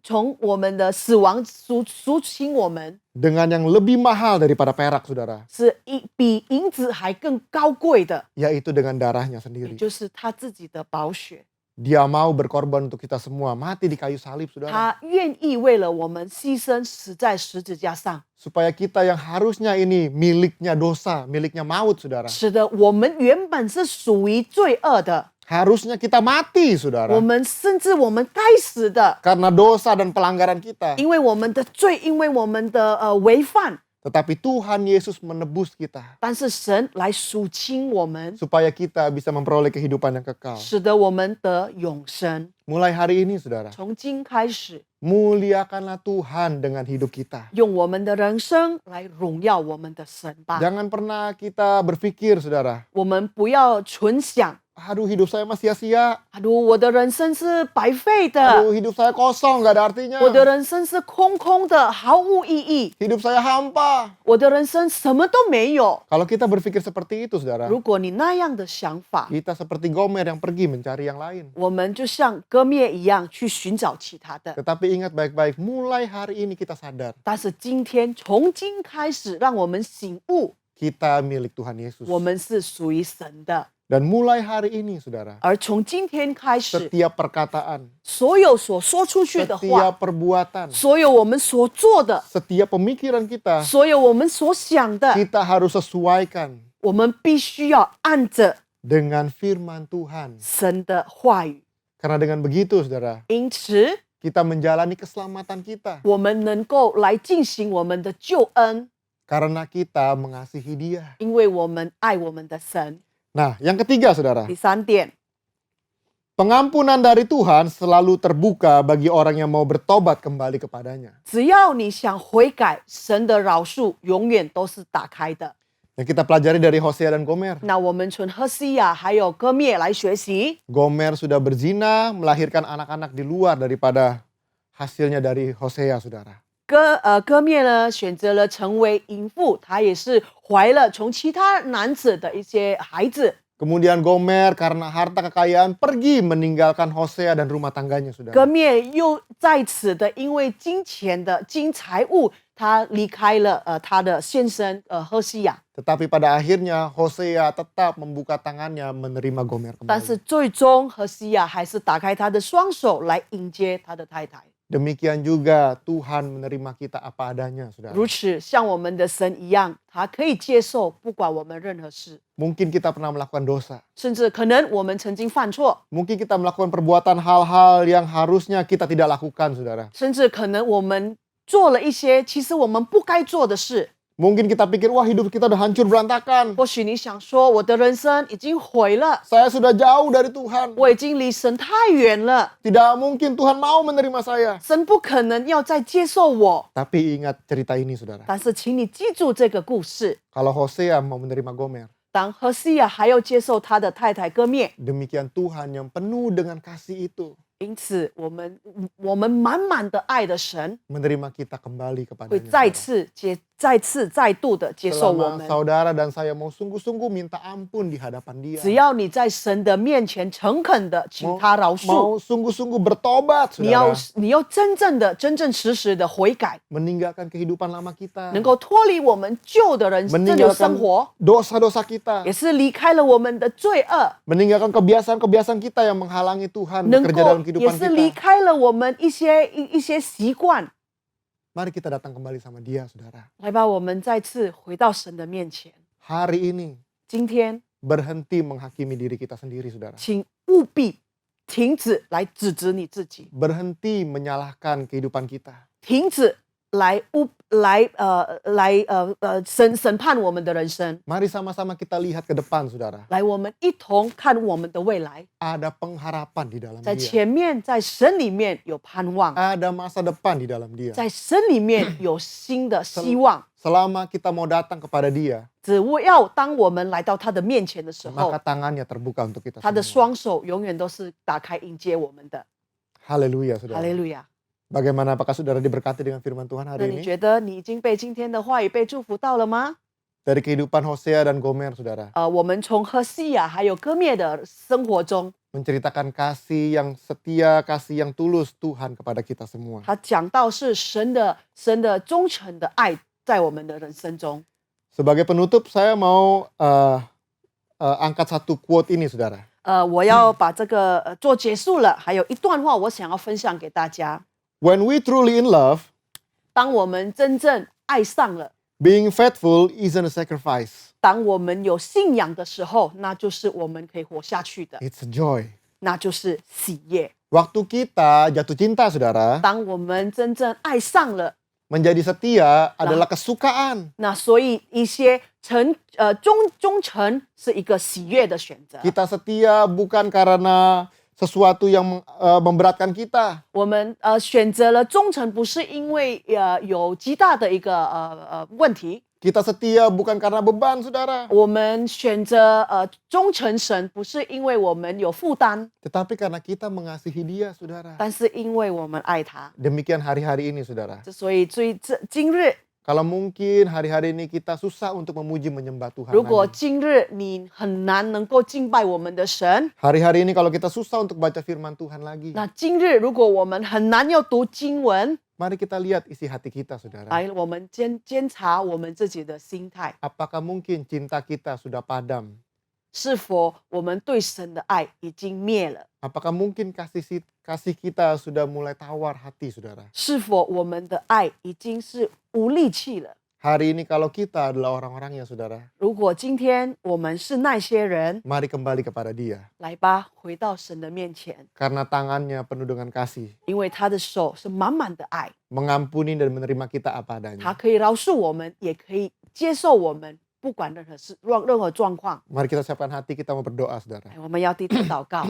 从我们的死亡赎清我们， Dengan yang lebih mahal daripada perak, saudara. 是比银子还更高贵的， Yaitu dengan darahnya 也 sendiri. 就是他自己的宝血。 Dia mau berkorban untuk kita semua. Mati di kayu salib, saudara. 他愿意为了我们牺牲，死在十字架上， Supaya kita yang harusnya ini miliknya dosa, miliknya maut, saudara. 使得我们原本是属于罪恶的， Harusnya kita mati, 我 saudara. 们甚至我们该死的， Karena dosa dan pelanggaran kita. 因为我们的罪，因为我们的违犯。 Tetapi Tuhan Yesus menebus kita. 但是神来赎清我们， Supaya kita bisa memperoleh kehidupan yang kekal. 使得我们得永生。 Mulai hari ini, saudara. 从今开始， Muliakanlah Tuhan dengan hidup kita. 用我们的人生来荣耀我们的神吧。 Jangan pernah kita berpikir, saudara. 我们不要纯想， Aduh, hidup saya mah sia-sia. 我的人生是白费的， Aduh, hidup saya kosong, gak ada artinya. 我的人生是空空的，毫无意义。 Hidup saya hampa. 我的人生什么都没有。 Kalau kita berpikir seperti itu, saudara. 如果你那样的想法， Kita seperti Gomer yang pergi mencari yang lain. 我们就像歌灭一样去寻找其他的。 Tetapi ingat baik-baik, mulai hari ini kita sadar. 但是今天从今开始，让我们醒悟， Kita milik Tuhan Yesus. 我们是属于神的。 Dan mulai hari ini, saudara. 而从今天开始， Setiap perkataan, 所有所说出去的话， setiap perbuatan, 所有我们所做的， setiap pemikiran kita, 所有我们所想的， kita harus sesuaikan 我们必须要按着 dengan firman Tuhan. 神的话语。 Karena dengan begitu, saudara, 因此， kita menjalani keselamatan kita. 我们能够来进行我们的救恩， Karena kita mengasihi Dia. 因为我们爱我们的神。 Nah, yang ketiga, saudara. 第三点， Pengampunan dari Tuhan selalu terbuka bagi orang yang mau bertobat kembali kepadanya. 只要你想悔改，神的饶恕永远都是打开的。Yang kita pelajari dari Hosea dan Gomer. 那我们从何西亚还有歌灭来学习。 Gomer sudah berzina, melahirkan anak-anak di luar daripada hasilnya dari Hosea, saudara. 歌灭呢选择了成为淫妇，她也是怀了从其他男子的一些孩子。 Kemudian Gomer karena harta kekayaan pergi meninggalkan Hosea dan rumah tangganya, 歌 saudara. 灭又在此的因为金钱的金财物，他离开了他的先生何西亚。 Tetapi pada akhirnya Hosea tetap membuka tangannya menerima Gomer 但是 kembali. 最终何西亚还是打开他的双手来迎接他的太太。 Demikian juga Tuhan menerima kita apa adanya, saudara. 如此，像我们的神一样，他可以接受不管我们任何事， Mungkin kita pernah melakukan dosa. 甚至可能我们曾经犯错， Mungkin kita melakukan perbuatan hal-hal yang harusnya kita tidak lakukan, saudara. 甚至可能我们做了一些其实我们不该做的事。 Mungkin kita pikir, wah hidup kita udah hancur berantakan. 或许你想说，我的人生已经毁了， Saya sudah jauh dari Tuhan. 我已经离神太远了， Tidak mungkin Tuhan mau menerima saya. 神不可能要再接受我。 Tapi ingat cerita ini, saudara. 但是，请你记住这个故事： Kalau Hosea mau menerima Gomer, 当何西亚还要接受他的太太歌灭， demikian Tuhan yang penuh dengan kasih itu 因此我们满满的爱的神 menerima kita kembali 会 kepadanya. 再度的接受我 Selama 们。 saudara dan saya mau sungguh-sungguh minta ampun di hadapan Dia, 只要你在神的面前诚恳的请他饶恕， mau sungguh-sungguh bertobat, 你要 saudara, 真正实实的悔改， meninggalkan kehidupan lama kita, 能够脱离我们旧的人这种生 meninggalkan 活， dosa-dosa kita, 也是离开了我们的罪恶， meninggalkan kebiasaan-kebiasaan kita yang menghalangi Tuhan 能 bekerja 够 dalam 也 kehidupan 是离 kita. 开了我们一些习惯。 Mari kita datang kembali sama Dia, saudara. 来吧，我们再次回到神的面前。 Hari ini 今天， berhenti menghakimi diri kita sendiri, saudara. 请务必停止来指责你自己， Berhenti menyalahkan kehidupan kita. 停止来审判我们的人生。 Mari sama-sama kita lihat ke depan, saudara. 来，我们一同看我们的未来， Ada pengharapan di dalam 在 Dia. 前面，在神里面有盼望， Ada masa depan di dalam Dia. 在神里面有新的希望。 Selama kita mau datang kepada Dia, 只要当我们来到他的面前的时候 maka，tangannya terbuka untuk kita 他的 semua. 双手永远都是打开迎接我们的。 Haleluya, 哈 saudara. 利路亚！ Bagaimana, apakah saudara diberkati dengan firman Tuhan 那 hari 你 ini? 觉得你已经被今天的话语被祝福到了吗？ Dari kehidupan Hosea dan Gomer, saudara. 我们从何西亚还有歌灭的生活中， Menceritakan kasih yang setia, kasih yang tulus Tuhan kepada kita semua. 他讲到是神的忠诚的爱在我们的人生中。 Sebagai penutup, saya mau angkat satu quote ini, saudara. 我要把这个做结束了，还有一段话我想要分享给大家。 When we truly in love, 当我们真正爱上了， being faithful isn't a sacrifice. 当我们有信仰的时候，那就是我们可以活下去的， It's a joy. 那就是喜悦。 Waktu kita jatuh cinta, saudara, 当我们真正爱上了， menjadi setia adalah kesukaan. 那所以一些忠诚是一个喜悦的选择。 Kita setia bukan karena sesuatu yang memberatkan kita. 我们选择了忠诚，不是因为有极大的一个问题。 Kita setia bukan karena beban, saudara. 我们选择忠诚神，不是因为我们有负担， Tetapi karena kita mengasihi Dia, saudara. 但是因为我们爱他。 Demikian hari-hari ini, saudara. 所以今日， Kalau mungkin hari-hari ini kita susah untuk memuji menyembah Tuhan 如果 lagi. 今日你很难能够敬拜我们的神， Hari-hari ini kalau kita susah untuk baca firman Tuhan lagi. 那今日如果我们很难要读经文， Mari kita lihat isi hati kita, saudara. 来我们监察我们自己的心态， Apakah mungkin cinta kita sudah padam? 是否我们对神的爱已经灭了？ Apakah mungkin kasih kita sudah mulai tawar hati, saudara? 是否我们的爱已经是无力气了？ Hari ini kalau kita adalah orang-orangnya, saudara, 如果今天我们是那些人， mari kembali kepada Dia. 来吧，回到神的面前， Karena tangannya penuh dengan kasih, 因为他的手是满满的爱， mengampuni dan menerima kita apa 他 adanya. 可以饶恕我们，也可以接受我们，不管任何事、任何状况。 Mari kita siapkan hati, kita mau berdoa, saudara. 我们要低头祷告。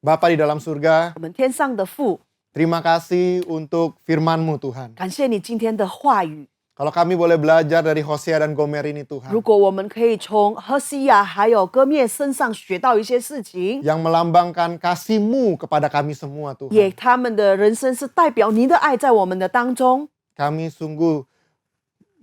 Bapa di dalam surga, 我们天上的父， terima kasih untuk firman-Mu, Tuhan. 感谢你今天的话语， Kalau kami boleh belajar dari Hosea dan Gomer ini Tuhan, 如果我们可以从何西亚还有歌灭身上学到一些事情， yang melambangkan kasih-Mu kepada kami semua Tuhan. 也他们的人生是代表你的爱在我们的当中。 Kami sungguh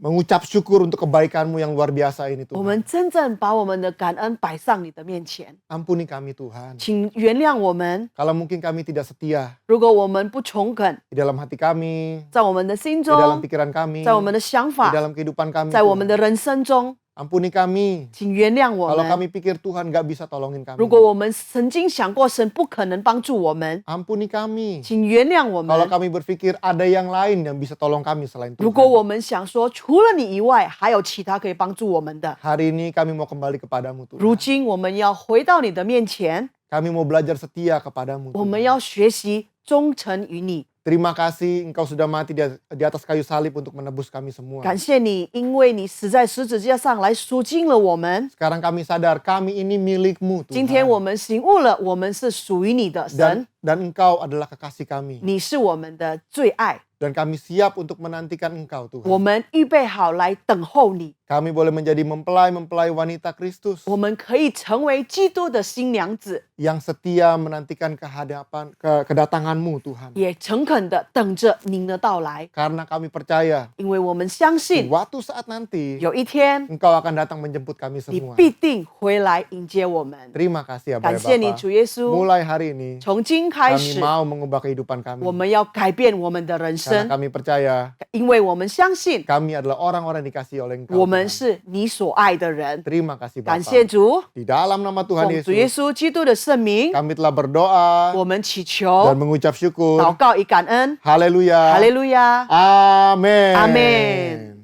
mengucap syukur untuk kebaikan-Mu yang luar biasa ini 我 Tuhan. 们真正把我们的感恩摆上你的面前， Ampuni kami Tuhan. 请原谅我们。 Kalau mungkin kami tidak setia 如果我们不诚恳， di dalam hati kami, 在我们的心 di dalam 中， pikiran kami, 在我们的想 di 法， dalam kehidupan kami. 在我们 Tuhan. 的人生中， Ampuni kami. 请原谅我 Kalau 们。 kami pikir Tuhan gak bisa tolongin 如 kami. 果我们曾经想过神不可能帮助我们， Ampuni kami. 请原谅我 Kalau 们。 kami berpikir ada yang lain yang bisa tolong kami selain 如果 Tuhan. 我们想说除了你以外，还有其他可以帮助我们的， Hari ini kami mau kembali kepadamu 如 Tuhan. 今我们要回到你的面前， Kami mau belajar setia kepadamu 我们 Tuhan. 要学习忠诚于你。 Terima kasih Engkau sudah mati di atas kayu salib untuk menebus kami semua. 感谢你，因为你死在十字架上来赎金了我们。 Sekarang kami sadar kami ini milik-Mu 今天 Tuhan. 我们醒悟了，我们是属于你的神， Dan Engkau adalah kekasih kami. 你是我们的最爱， Dan kami siap untuk menantikan Engkau 我 Tuhan. 们预备好来等候你。 Kami boleh menjadi mempelai-mempelai wanita Kristus 我们可以成为基督的新娘子， yang setia menantikan kedatangan-Mu Tuhan. 也诚恳的等着您的到来， Karena kami percaya 因为我们相信 suatu saat nanti 有一天 Engkau akan datang menjemput kami 你 semua. 必定回来迎接我们。 Terima kasih ya Bapak. 感谢你，主耶稣。 Mulai hari ini 从今开 kami 始， mau mengubah kehidupan kami. 我们要改变我们的人 Karena 生， kami percaya 因为我们相信 kami adalah orang-orang yang dikasihi oleh Engkau. 我们 Tuhan. 是你所爱的人。 Terima kasih 感谢 Bapak. 主， Di dalam nama Tuhan 奉主耶 Yesus 稣基督的圣名， kami telah berdoa 我们祈 dan 求、 mengucap syukur. 祷告以感恩。 Haleluya. 哈利路亚， Amin. Amin.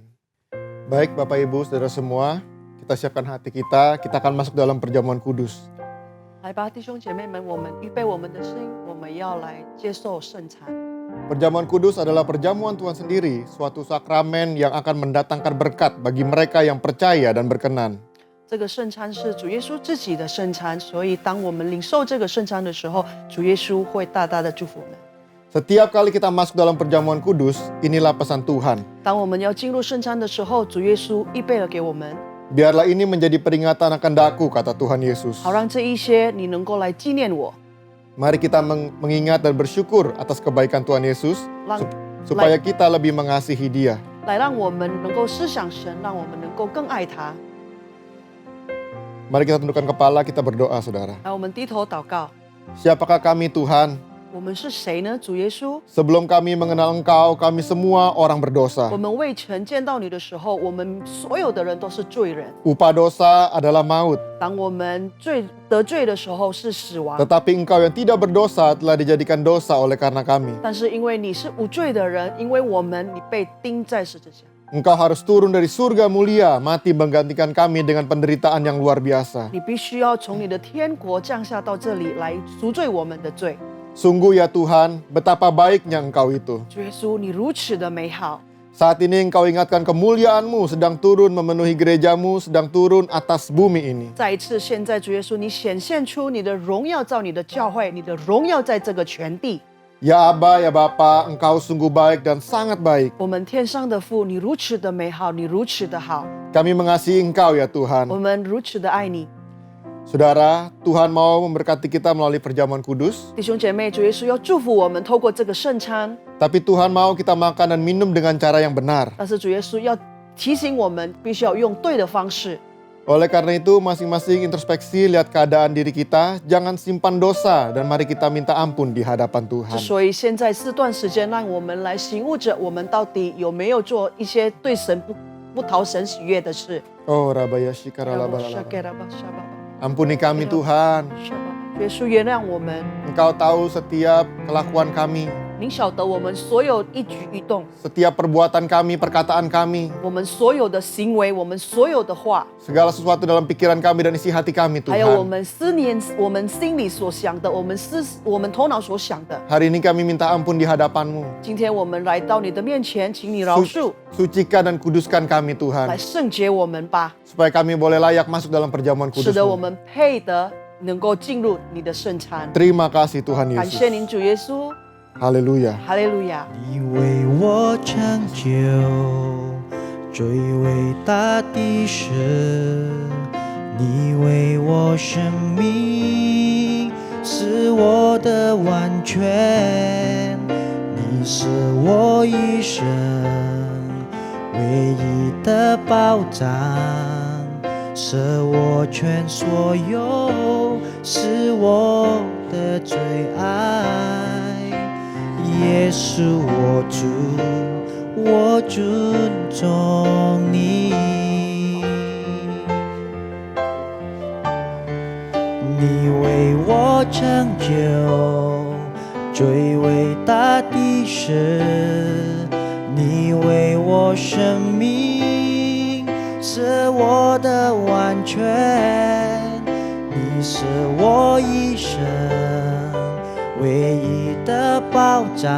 Baik Bapak Ibu Saudara semua, kita siapkan hati kita akan masuk dalam perjamuan kudus. 来吧，弟兄姐妹们，我们预备我们的心，我们要来接受圣餐。 Perjamuan kudus adalah perjamuan Tuhan sendiri, suatu sakramen yang akan mendatangkan berkat bagi mereka yang percaya dan berkenan. 这个圣餐是主耶稣自己的圣餐，所以当我们领受这个圣餐的时候，主耶稣会大大的祝福我们。 Setiap kali kita masuk dalam perjamuan kudus, inilah pesan Tuhan. 当我们要进入圣餐的时候，主耶稣预备了给我们， Biarlah ini menjadi peringatan akan daku, kata Tuhan Yesus. 好让这一些你能够来纪念我， Mari kita mengingat dan bersyukur atas kebaikan Tuhan Yesus, 让 supaya kita lebih mengasihi Dia. 来让我们能够思想神，让我们能够更爱他。 Mari kita tundukkan kepala, kita berdoa saudara. 来，我们低头祷告。 Siapakah kami Tuhan? 我们是谁呢？主耶稣， Sebelum kami mengenal Engkau, kami semua orang berdosa. 我们未曾见到你的时候，我们所有的人都是罪人。 Upah dosa adalah maut. 当我们得罪的时候是死亡， Tetapi Engkau yang tidak berdosa telah dijadikan dosa oleh karena kami. 但是因为你是无罪的人，因为我们你被钉在十字架， Engkau harus turun dari surga mulia, mati menggantikan kami dengan penderitaan yang luar biasa. 你必须要从你的天国降下到这里来赎罪我们的罪。 Sungguh ya Tuhan, betapa baiknya Engkau itu. 主耶稣，你如此的美好。 Saat ini Engkau ingatkan kemuliaan-Mu sedang turun memenuhi gereja-Mu, sedang turun atas bumi ini. 再一次，现在主耶稣，你显现出你的荣耀，照你的教会，你的荣耀在这个全地。 Ya Aba, ya Bapa, Engkau sungguh baik dan sangat baik. 我们天上的父，你如此的美好，你如此的好， Kami mengasihi Engkau ya Tuhan. 我们如此的爱你。 Saudara, Tuhan mau memberkati kita melalui perjamuan kudus. 弟兄姐妹，主耶稣要祝福我们，透过这个圣餐。 Tapi Tuhan mau kita makan dan minum dengan cara yang benar. 但是主耶稣要提醒我们，必须要用对的方式。 Oleh karena itu, masing-masing introspeksi, lihat keadaan diri kita, jangan simpan dosa, dan mari kita minta ampun di hadapan 之 Tuhan. 所以现在是段时间，让我们来醒悟着，我们到底有没有做一些对神不讨神喜悦的事。 Oh, Rabaya Shikaralabalala. Ampuni kami Tuhan. 耶稣原谅我们， Engkau tahu setiap kelakuan kami, 您晓得我们所有一举一动， setiap perbuatan kami, perkataan kami, 我们所有的行为，我们所有的话， segala sesuatu dalam pikiran kami dan isi hati kami 还有我 Tuhan. 们思念，我们心里所想的，我们头脑所想的。 Hari ini kami minta ampun di hadapan-Mu. 今天我们来到你的面前，请你饶恕， Sucikan dan kuduskan kami 来 Tuhan, 圣洁我们吧， supaya kami boleh layak masuk dalam perjamuan 使得我 kudus-Mu. 们配得能够进入你的圣餐。 Terima kasih Tuhan 感谢 Yesus. 您，主耶稣， Haleluya. 哈利路亚。你为我成就最伟大的事，你为我生命是我的完全，你是我一生唯一的保障，舍我全所有，是我的最爱。耶稣我主，我尊重你，你为我成就最伟大的事，你为我生命是我的完全，你是我一生唯一的保障，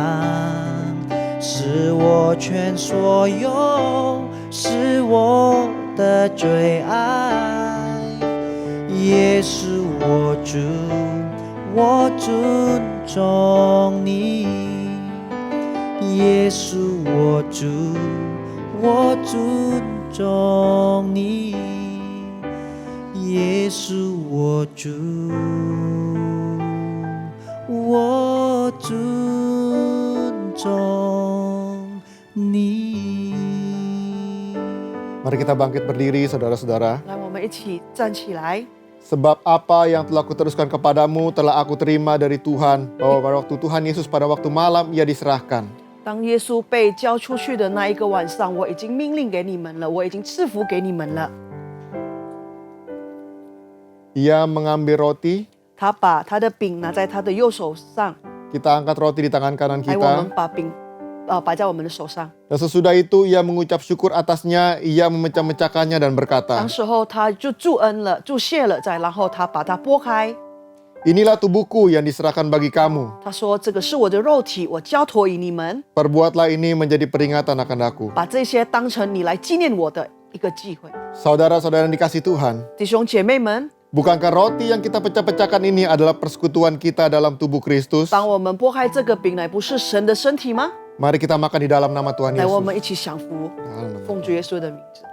是我全所有，是我的最爱。耶稣我主，我尊重你。耶稣我主，我尊重你。耶稣我主，我尊重你。 Mari kita bangkit berdiri saudara-saudara. 来，我们一起站起来。 Sebab apa yang telah kuteruskan kepadamu telah aku terima dari Tuhan, bahwa pada waktu Tuhan Yesus pada waktu malam ia diserahkan. 当耶稣被交出去的那一个晚上，我已经命令给你们了，我已经赐福给你们了。 Ia mengambil roti, 他把他的饼拿在他的右手上， kita angkat roti di tangan kanan 来，我们 kita. 把饼摆在我们的手上。 Dan sesudah itu ia mengucap syukur atasnya, ia memecah-mecahkannya dan 当 berkata, 时候他就祝恩了，祝谢了，然后他把它拨开， Inilah tubuhku yang diserahkan bagi kamu. 他说：“这个是我的肉体，我交托于你们， Perbuatlah ini menjadi peringatan akan aku. 把这些当成你来纪念我的一个机会。” Saudara-saudara yang dikasih Tuhan, 弟兄姐妹们， bukankah roti yang kita pecah-pecahkan ini adalah persekutuan kita dalam tubuh Kristus? 当我们拨开这个饼来，不是神的身体吗？ Mari kita makan di dalam nama Tuhan 来，我 Yesus. 们一起享福， Dalam nama 奉主耶稣的名字。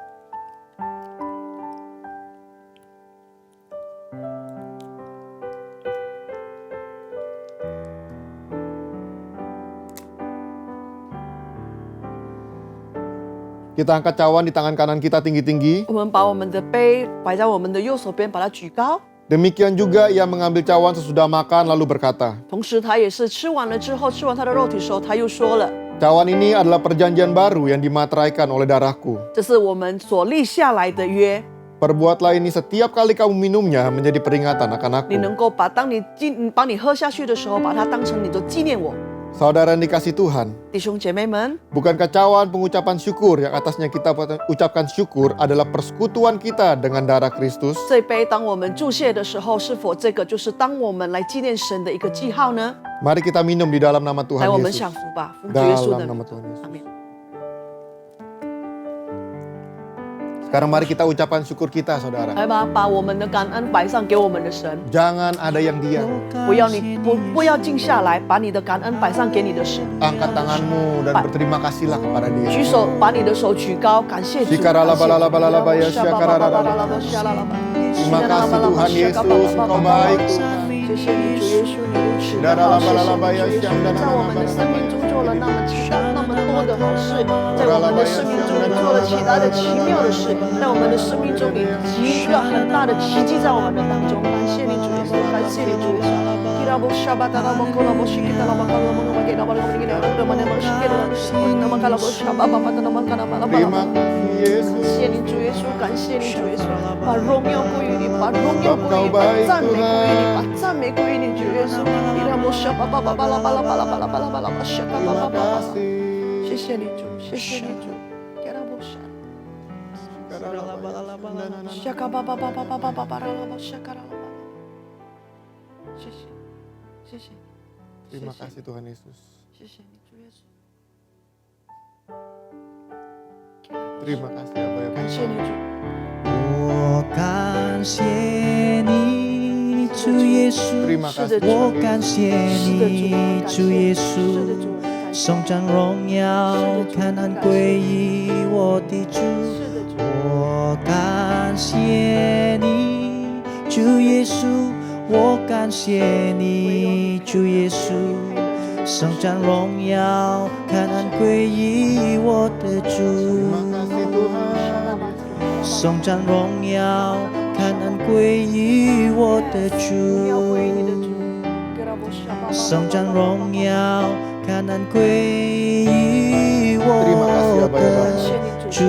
Kita angkat cawan di tangan kanan kita tinggi-tinggi. 我们把我们的杯摆在我们的右手边，把它举高。 Demikian juga ia mengambil cawan sesudah makan lalu berkata, 同时，他也是吃完了之后，吃完他的肉体的时候，他又说了 Cawan ini adalah perjanjian baru yang dimateraikan oleh darahku. 这是我们所立下来的约。 Perbuatlah ini setiap kali kamu minumnya menjadi peringatan akan 你 aku. 能够把你喝下去的时候，把它当成你的纪念我。 Saudara yang dikasih Tuhan, 弟兄姐妹们， bukankah cawan pengucapan syukur yang atasnya kita ucapkan syukur adalah persekutuan kita dengan darah Kristus? 这杯当我们注谢的时候，是否这个就是当我们来纪念神的一个记号呢？ Mari kita minum di dalam nama 来， Tuhan 我们 Yesus. 享福吧，奉主耶稣的 Dalam 名 nama。Tuhan Yesus. 阿门。 Sekarang mari kita ucapkan syukur kita, saudara. 来吧，把我们的感恩摆上给我们的神， Jangan ada yang diam. 不要静下来，把你的感恩摆上给你的神。 Angkat tanganmu dan berterima kasihlah kepada Dia. 举手，把你的手举高，感谢主。 Shikaralabalalabalabaya, shakaralabalabaya. Terima kasih Tuhan Yesus, Engkau baik Tuhan. 谢谢你，主耶稣，你如此的好，谢谢你，主耶稣，你在我们的生命中做了那么多的好事，在我们的生命中你做了其他的奇妙的事，在我们的生命中你奇了很大的奇迹在我们的当中，感谢你，主耶稣，感谢你，主耶稣。 Terima kasih Yesus. 感谢你，主耶稣，感谢你，主耶稣，把荣耀归于你，把荣耀归于你，把赞美归于你，把赞美归于你，主耶稣。 谢谢你主，谢谢你主。谢谢，谢谢， Terima kasih Tuhan Yesus. 谢谢你主耶稣， Terima kasih Abah ya 感谢你主。 我感谢你，主耶稣， Terima 是的 kasih. 主，我感谢是的主，你，主耶稣，是的主，感谢颂赞荣耀，看安归于我的主。我感谢你，主耶稣，我感谢你，主耶稣。颂赞荣耀，看安归于我的主。 颂赞荣耀，看安归于我的主。颂赞荣耀，看安归于我的主。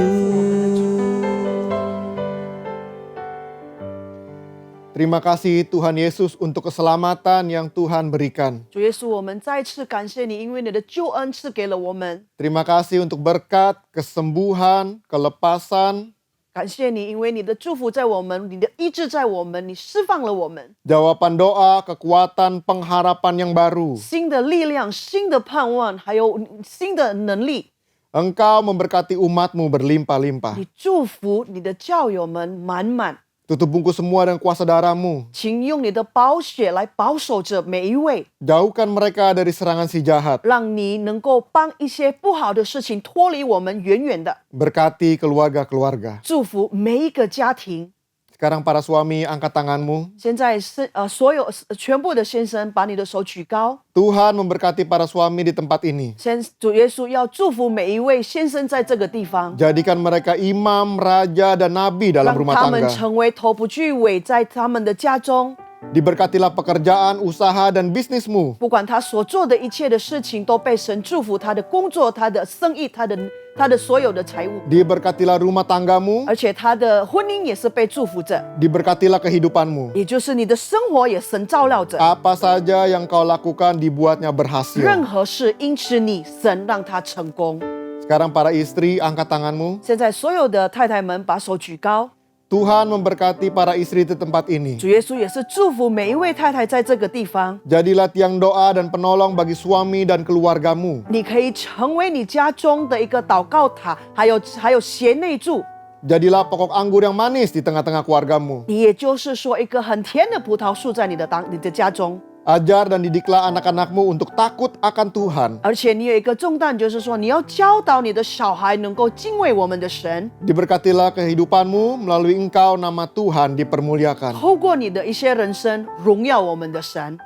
Terima kasih Tuhan Yesus untuk keselamatan yang Tuhan berikan. 主耶稣，我们再次感谢你，因为你的救恩赐给了我们。 Terima kasih untuk berkat, kesembuhan, kelepasan, 感谢你，因为你的祝福在我们，你的医治在我们，你释放了我们 jawaban doa, kekuatan, pengharapan yang baru. 新的力量、新的盼望，还有新的能力。 Engkau memberkati umatmu berlimpah-limpah. 你祝福你的教友们满满， Tutup bungkus semua dengan kuasa darah-Mu. 请用你的宝血来保守着每一位， Jauhkan mereka dari serangan si jahat. 让你能够帮一些不好的事情脱离我们远远的。 Berkati keluarga-keluarga. 祝福每一个家庭。 Sekarang para suami angkat tanganmu. 现在所有全部的先生，把你的手举高。 Tuhan memberkati para suami di tempat ini. 主耶稣要祝福每一位先生在这个地方， Jadikan mereka imam, raja, dan nabi dalam 让 rumah 他们 tangga. 成为头不具尾，在他们的家中， Diberkatilah pekerjaan, usaha, dan bisnismu. 不管他所做的一切的事情都被神祝福，他的工作、他的生意、他的所有的财物， Diberkatilah rumah tanggamu. 而且他的婚姻也是被祝福着， Diberkatilah kehidupanmu. 也就是你的生活也神照料着。 Apa saja yang kau lakukan dibuatnya 任 berhasil. 何事因此你神让他成功。 Sekarang para istri angkat tanganmu. 现在所有的太太们把手举高， Tuhan memberkati para istri di tempat ini. 主耶稣也是祝福每一位太太在这个地方。 Jadilah tiang doa dan penolong bagi suami dan keluargamu. 你可以成为你家中的一个祷告塔，还有贤内助。 Jadilah pokok anggur yang manis di tengah-tengah keluargamu. 你也就是说，一个很甜的葡萄树在你的家中， Ajar dan didiklah anak-anakmu untuk takut akan Tuhan. 而且你有一个重担，就是说你要教导你的小孩能够敬畏我们的神。 Diberkatilah kehidupanmu melalui engkau nama Tuhan dipermuliakan. 透过你的一些人生，荣耀我们的神。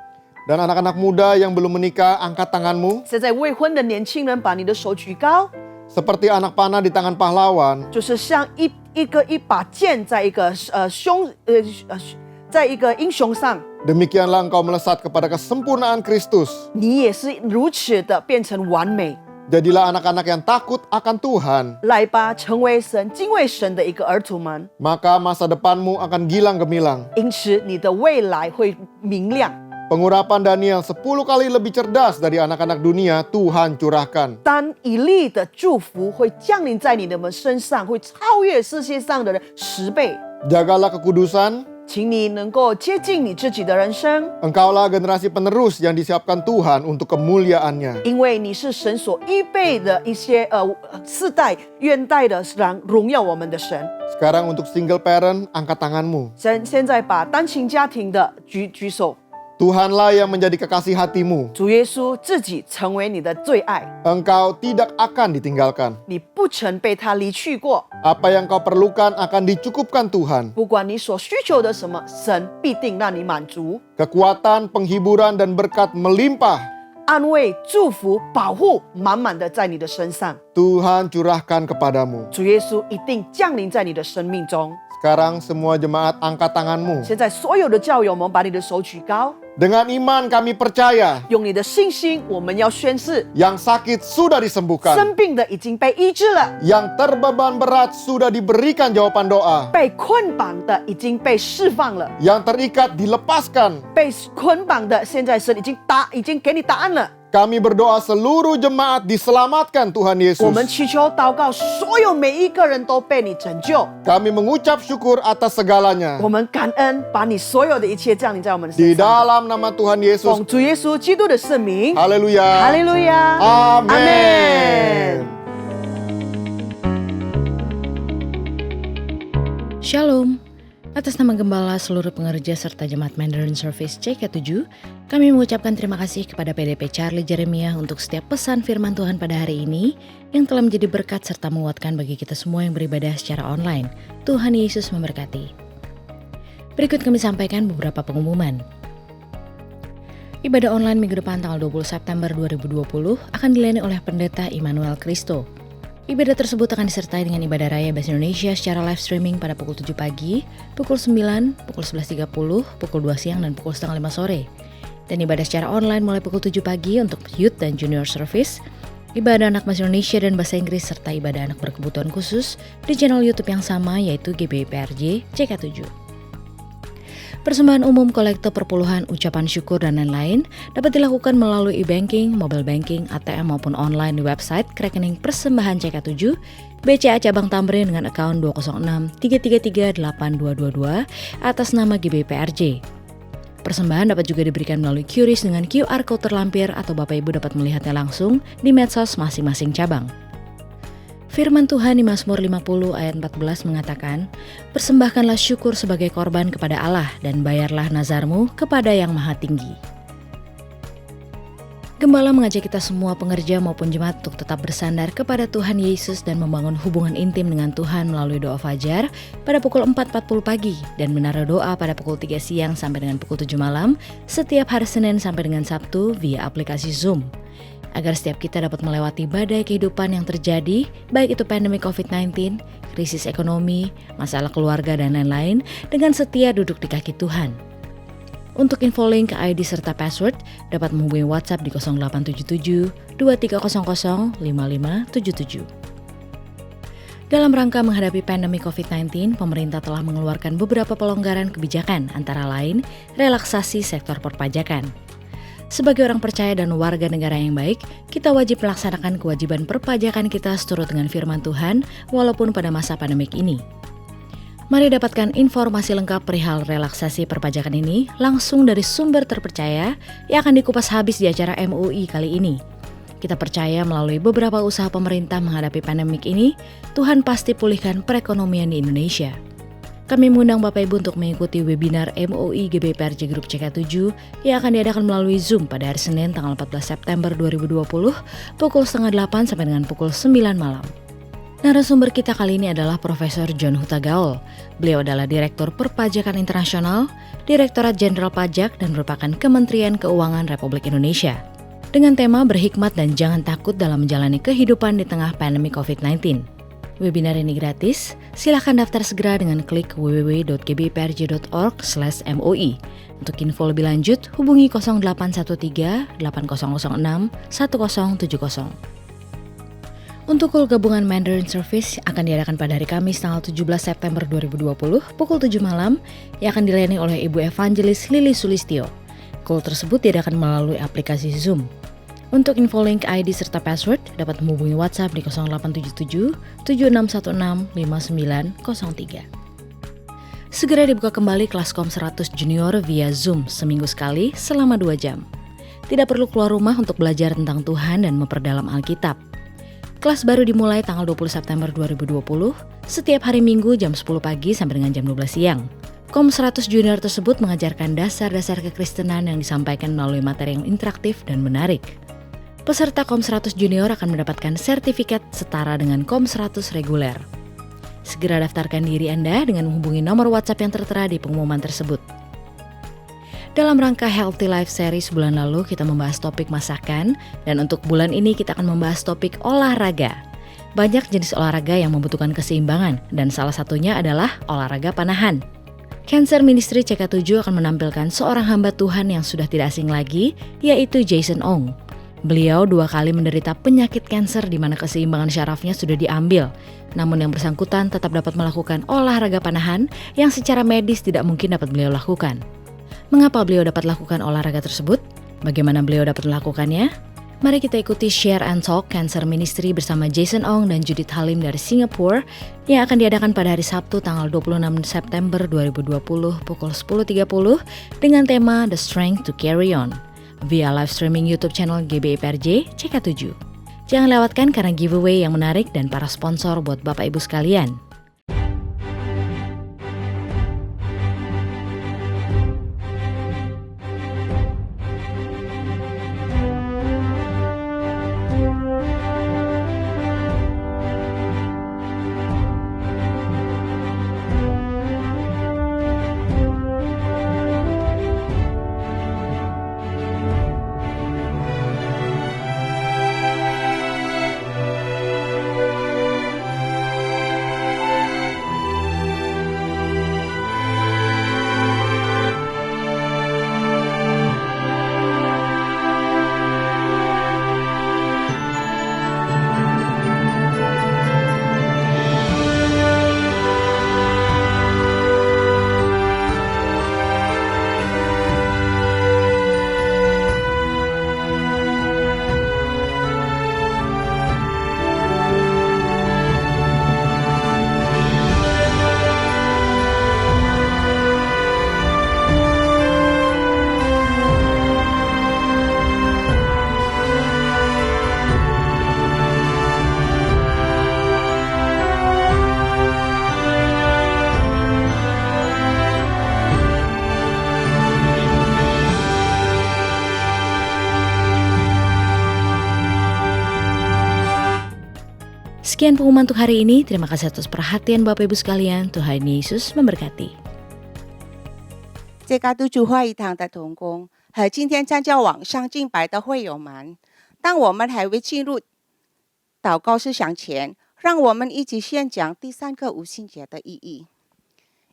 Dan anak-anak muda yang belum menikah angkat tanganmu. 现在未婚的年轻人，把你的手举高， Seperti anak panah di tangan pahlawan. 就是像一把剑在一个在一个英雄上。 Demikianlah engkau melesat kepada kesempurnaan Kristus. 你也是如此的变成完美。 Jadilah anak-anak yang takut akan Tuhan. 来吧，成为敬畏神的一个儿徒们。 Maka masa depanmu akan gilang gemilang. 因此，你的未来会明亮。 Pengurapan Daniel 10 kali lebih cerdas dari anak-anak dunia Tuhan curahkan. 当以利的祝福会降临在你们身上，会超越世界上的人10倍。 Jagalah kekudusan. 请你能够接近你自己的人生， Engkaulah generasi penerus yang disiapkan Tuhan untuk kemuliaannya. 因为你是神所预备的一些世代愿代的荣耀我们的神。 Sekarang untuk single parent, angkat tanganmu. 现在把单亲家庭的举手。 Tuhanlah yang menjadi kekasih hatimu. 主耶稣自己成为你的最爱， Engkau tidak akan ditinggalkan. 你不曾被他离去过。 Apa yang kau perlukan akan dicukupkan Tuhan. 不管你所需求的什么，神必定让你满足。 Kekuatan, penghiburan, dan berkat melimpah. 安慰、祝福、保护，满满的在你的身上。 Tuhan curahkan kepadamu. 主耶稣一定降临在你的生命中。 Sekarang semua jemaat angkat tanganmu. 现在所有的教友们，把你的手举高， Dengan iman kami percaya 用你的信心，我们要宣誓： yang sakit sudah disembuhkan. 生病的已经被医治了， Yang terbeban berat sudah diberikan jawaban doa. 被捆绑的已经被释放了， Yang terikat dilepaskan. 被捆绑的现在神已经给你答案了。 Kami berdoa seluruh jemaat diselamatkan Tuhan 我们 Yesus. 祈求祷告，所有每一个人都被你拯救。 Kami mengucap syukur atas segalanya. 我们感恩，把你所有的一切降临在我们的 Di 身上。 dalam nama Tuhan Yesus. 奉主耶稣基督的圣名， Haleluya. 哈利路亚， Amin. Shalom. Atas nama Gembala, seluruh pengerja serta Jemaat Mandarin Service CK7, kami mengucapkan terima kasih kepada PDP Charlie Jeremiah untuk setiap pesan firman Tuhan pada hari ini yang telah menjadi berkat serta menguatkan bagi kita semua yang beribadah secara online. Tuhan Yesus memberkati. Berikut kami sampaikan beberapa pengumuman. Ibadah online minggu depan tanggal 20 September 2020 akan dilayani oleh Pendeta Immanuel Cristo. Ibadah tersebut akan disertai dengan ibadah raya Bahasa Indonesia secara live streaming pada pukul 7 pagi, pukul 9, pukul 11.30, pukul 2 siang, dan pukul setengah 5 sore. Dan ibadah secara online mulai pukul 7 pagi untuk youth dan junior service, ibadah anak Bahasa Indonesia dan Bahasa Inggris, serta ibadah anak berkebutuhan khusus di channel YouTube yang sama yaitu GBIPRJ CK7. Persembahan umum, kolekte perpuluhan, ucapan syukur, dan lain-lain dapat dilakukan melalui e-banking, mobile banking, ATM maupun online di website rekening persembahan CK7, BCA Cabang Tamrin dengan akun 206-333-8222 atas nama GBIPRJ. Persembahan dapat juga diberikan melalui QRIS dengan QR Code terlampir atau Bapak Ibu dapat melihatnya langsung di medsos masing-masing cabang. Firman Tuhan di Mazmur 50 ayat 14 mengatakan, "Persembahkanlah syukur sebagai korban kepada Allah dan bayarlah nazarmu kepada Yang Maha Tinggi." Gembala mengajak kita semua pengerja maupun jemaat untuk tetap bersandar kepada Tuhan Yesus dan membangun hubungan intim dengan Tuhan melalui doa fajar pada pukul 4.40 pagi dan menara doa pada pukul 3 siang sampai dengan pukul 7 malam setiap hari Senin sampai dengan Sabtu via aplikasi Zoom. Agar setiap kita dapat melewati badai kehidupan yang terjadi, baik itu pandemi COVID-19, krisis ekonomi, masalah keluarga, dan lain-lain, dengan setia duduk di kaki Tuhan. Untuk info link, ID, serta password, dapat menghubungi WhatsApp di 0877 2300 5577. Dalam rangka menghadapi pandemi COVID-19, pemerintah telah mengeluarkan beberapa pelonggaran kebijakan, antara lain relaksasi sektor perpajakan. Sebagai orang percaya dan warga negara yang baik, kita wajib melaksanakan kewajiban perpajakan kita seturut dengan firman Tuhan walaupun pada masa pandemik ini. Mari dapatkan informasi lengkap perihal relaksasi perpajakan ini langsung dari sumber terpercaya yang akan dikupas habis di acara MUI kali ini. Kita percaya melalui beberapa usaha pemerintah menghadapi pandemik ini, Tuhan pasti pulihkan perekonomian di Indonesia. Kami mengundang Bapak Ibu untuk mengikuti webinar MUI GBIPRJ Group CK7 yang akan diadakan melalui Zoom pada hari Senin tanggal 14 September 2020 pukul 7.30 sampai dengan pukul 9 malam. Narasumber kita kali ini adalah Profesor John Huta Gaul. Beliau adalah Direktur Perpajakan Internasional, Direktorat Jenderal Pajak, dan merupakan Kementerian Keuangan Republik Indonesia. Dengan tema berhikmat dan jangan takut dalam menjalani kehidupan di tengah pandemi COVID-19. Webinar ini gratis, silahkan daftar segera dengan klik www.gbiprj.org/MUI. Untuk info lebih lanjut, hubungi 0813 8006 1070. Untuk call gabungan Mandarin Service akan diadakan pada hari Kamis tanggal 17 September 2020 pukul 7 malam yang akan dilayani oleh Ibu Evangelis Lili Sulistyo. Call tersebut diadakan melalui aplikasi Zoom. Untuk info link, ID, serta password dapat menghubungi WhatsApp di 0877 7616 5903. Segera dibuka kembali kelas Kom 100 Junior via Zoom seminggu sekali selama 2 jam. Tidak perlu keluar rumah untuk belajar tentang Tuhan dan memperdalam Alkitab. Kelas baru dimulai tanggal 20 September 2020, setiap hari Minggu jam 10 pagi sampai dengan jam 12 siang. Kom 100 Junior tersebut mengajarkan dasar-dasar kekristenan yang disampaikan melalui materi yang interaktif dan menarik. Peserta Kom 100 Junior akan mendapatkan sertifikat setara dengan Kom 100 reguler. Segera daftarkan diri Anda dengan menghubungi nomor WhatsApp yang tertera di pengumuman tersebut. Dalam rangka Healthy Life Series bulan lalu kita membahas topik masakan, dan untuk bulan ini kita akan membahas topik olahraga. Banyak jenis olahraga yang membutuhkan keseimbangan, dan salah satunya adalah olahraga panahan. Cancer Ministry CK7 akan menampilkan seorang hamba Tuhan yang sudah tidak asing lagi, yaitu Jason Ong. Beliau 2 kali menderita penyakit kanker di mana keseimbangan syarafnya sudah diambil. Namun yang bersangkutan tetap dapat melakukan olahraga panahan yang secara medis tidak mungkin dapat beliau lakukan. Mengapa beliau dapat lakukan olahraga tersebut? Bagaimana beliau dapat melakukannya? Mari kita ikuti Share and Talk Cancer Ministry bersama Jason Ong dan Judith Halim dari Singapura yang akan diadakan pada hari Sabtu tanggal 26 September 2020 pukul 10.30 dengan tema The Strength to Carry On via live streaming YouTube channel GBIPRJ CK7. Jangan lewatkan karena giveaway yang menarik dan para sponsor buat Bapak Ibu sekalian. Sekian pengumuman untuk hari ini. Terima kasih atas perhatian Bapak Ibu sekalian. Tuhan Yesus memberkati. 这个督主会议堂的同工和今天参加网上敬拜的会友们，当我们还未进入祷告思想前，让我们一起先讲第三个五旬节的意义。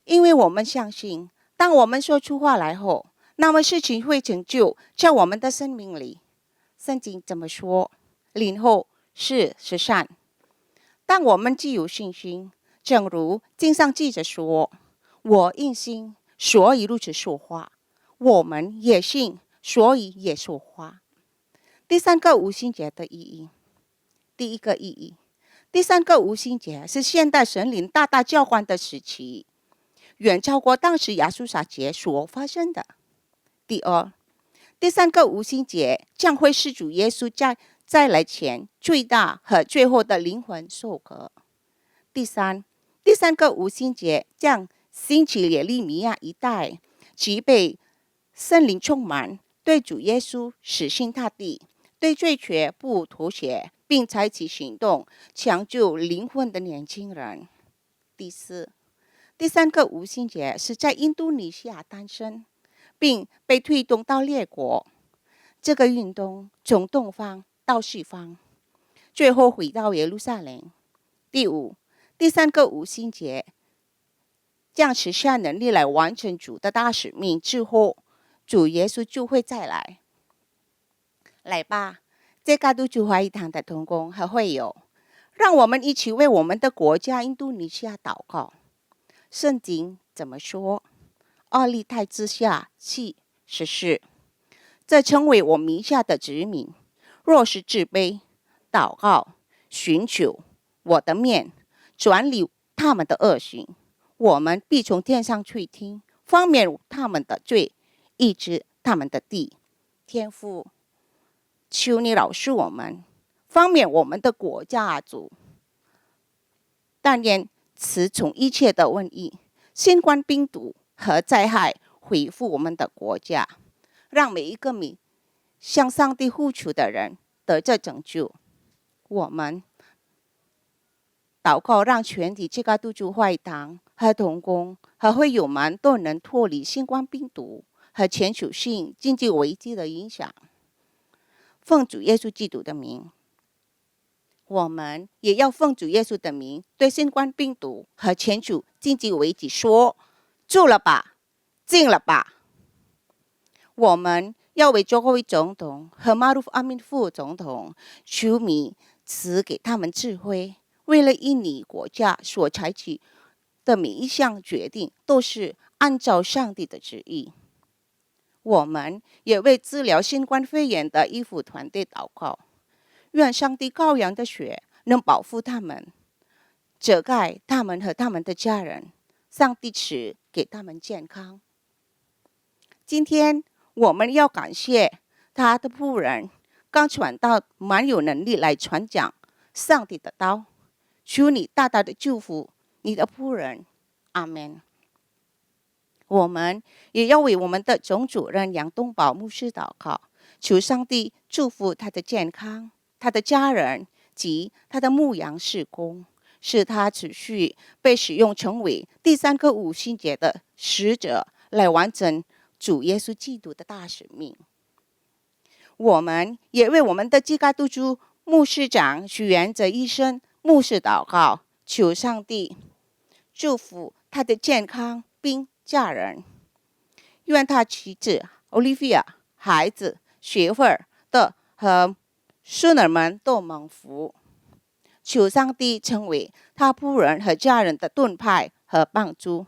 因为我们相信，当我们说出话来后，那么事情会成就在我们的生命里。圣经怎么说？灵后是善。当我们既有信心，正如经上记着说：“我因信，所以如此说话。”我们也信，所以也说话。第三个五旬节的意义，第一个意义，第三个五旬节是现代神灵大大交换的时期，远超过当时亚述撒节所发生的。第二，第三个五旬节将会是主耶稣再来前最大和最后的灵魂受割。第三个五旬节将兴起耶利米亚一代，即被圣灵充满，对主耶稣死心塌地，对罪绝不妥协，并采取行动抢救灵魂的年轻人。第四，第三个五旬节是在印度尼西亚诞生，并被推动到列国。这个运动从东方到西方，最后回到耶路撒冷。第五，第三个五旬节将持下能力来完成主的大使命之后，主耶稣就会再来。来吧，这个督主会议堂的同工和会友，让我们一起为我们的国家印度尼西亚祷告。圣经怎么说？奥利泰之下气14，这称为我名下的子民，若是自卑，祷告，寻求我的面，转离他们的恶行，我们必从天上垂听，方免他们的罪，医治他们的地。天父，求你饶恕我们，方免我们的国家主。但愿此从一切的瘟疫、新冠病毒和灾害恢复我们的国家，让每一个向上帝呼求的人得着拯救。我们祷告，让全体这个督主会堂和同工和会友们都能脱离新冠病毒和全球性经济危机的影响。奉主耶稣基督的名，我们也要奉主耶稣的名，对新冠病毒和全球经济危机说：住了吧，静了吧。我们要为佐科维总统和马鲁夫阿敏副总统求米赐给他们智慧，为了印尼国家所采取的每一项决定都是按照上帝的旨意。我们也为治疗新冠肺炎的医护团队祷告，愿上帝羔羊的血能保护他们，遮盖他们和他们的家人，上帝赐给他们健康。今天我们要感谢他的仆人刚传道蛮有能力来传讲上帝的道，求你大大的祝福你的仆人，阿们。我们也要为我们的总主任杨东宝牧师祷告，求上帝祝福他的健康，他的家人及他的牧羊事工，使他持续被使用成为第三个五旬节的使者，来完成主耶稣基督的大使命。我们也为我们的基督督主牧师长许元哲医生牧师祷告，求上帝祝福他的健康并家人，愿他妻子 Olivia、孩子学会的和孙儿们都蒙福。求上帝成为他仆人和家人的盾牌和帮助。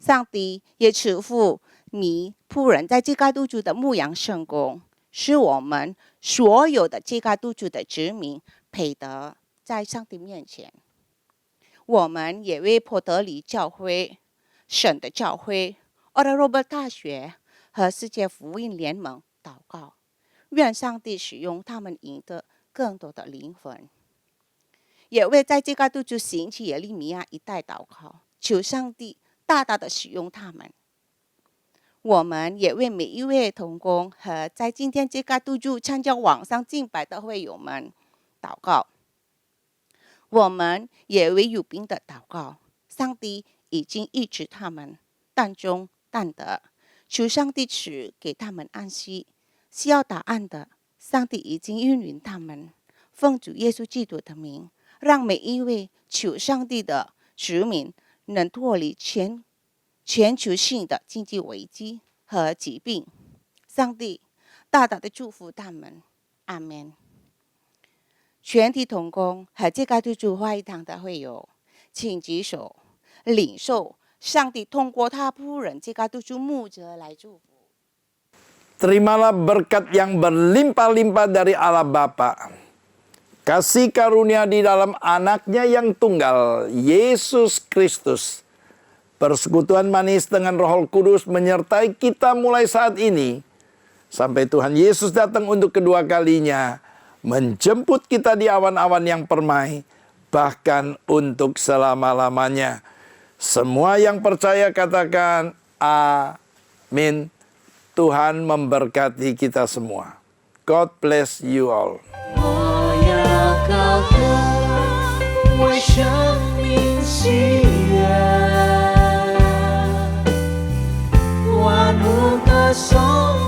上帝也赐福你仆人在基督徒的牧羊圣工，使我们所有的基督徒的子民配得在上帝面前。我们也为波德里教会、神的教会、奥拉罗伯大学和世界福音联盟祷告，愿上帝使用他们赢得更多的灵魂。也为在基督徒兴起耶利米亚一代祷告，求上帝大大的使用他们。我们也为每一位同工和在今天基督徒参加网上敬拜的会友们祷告。我们也为有病的祷告，上帝已经医治他们，但中但得，求上帝赐给他们安息。需要答案的，上帝已经应允他们。奉主耶稣基督的名，让每一位求上帝的子民能脱离全球性的经济危机和疾病。上帝大大的祝福他们，阿们。全体同工和这个主会堂的会友，请举手领受上帝通过他仆人这个主牧者来祝福。 Terimalah berkat yang berlimpah-limpah dari Allah Bapa. Kasih karunia di dalam anaknya yang tunggal, Yesus Kristus. Persekutuan manis dengan Roh Kudus menyertai kita mulai saat ini. Sampai Tuhan Yesus datang untuk kedua kalinya. Menjemput kita di awan-awan yang permai. Bahkan untuk selama-lamanya. Semua yang percaya katakan amin. Tuhan memberkati kita semua. God bless you all. 我要高歌，为生命喜悦，万物歌颂。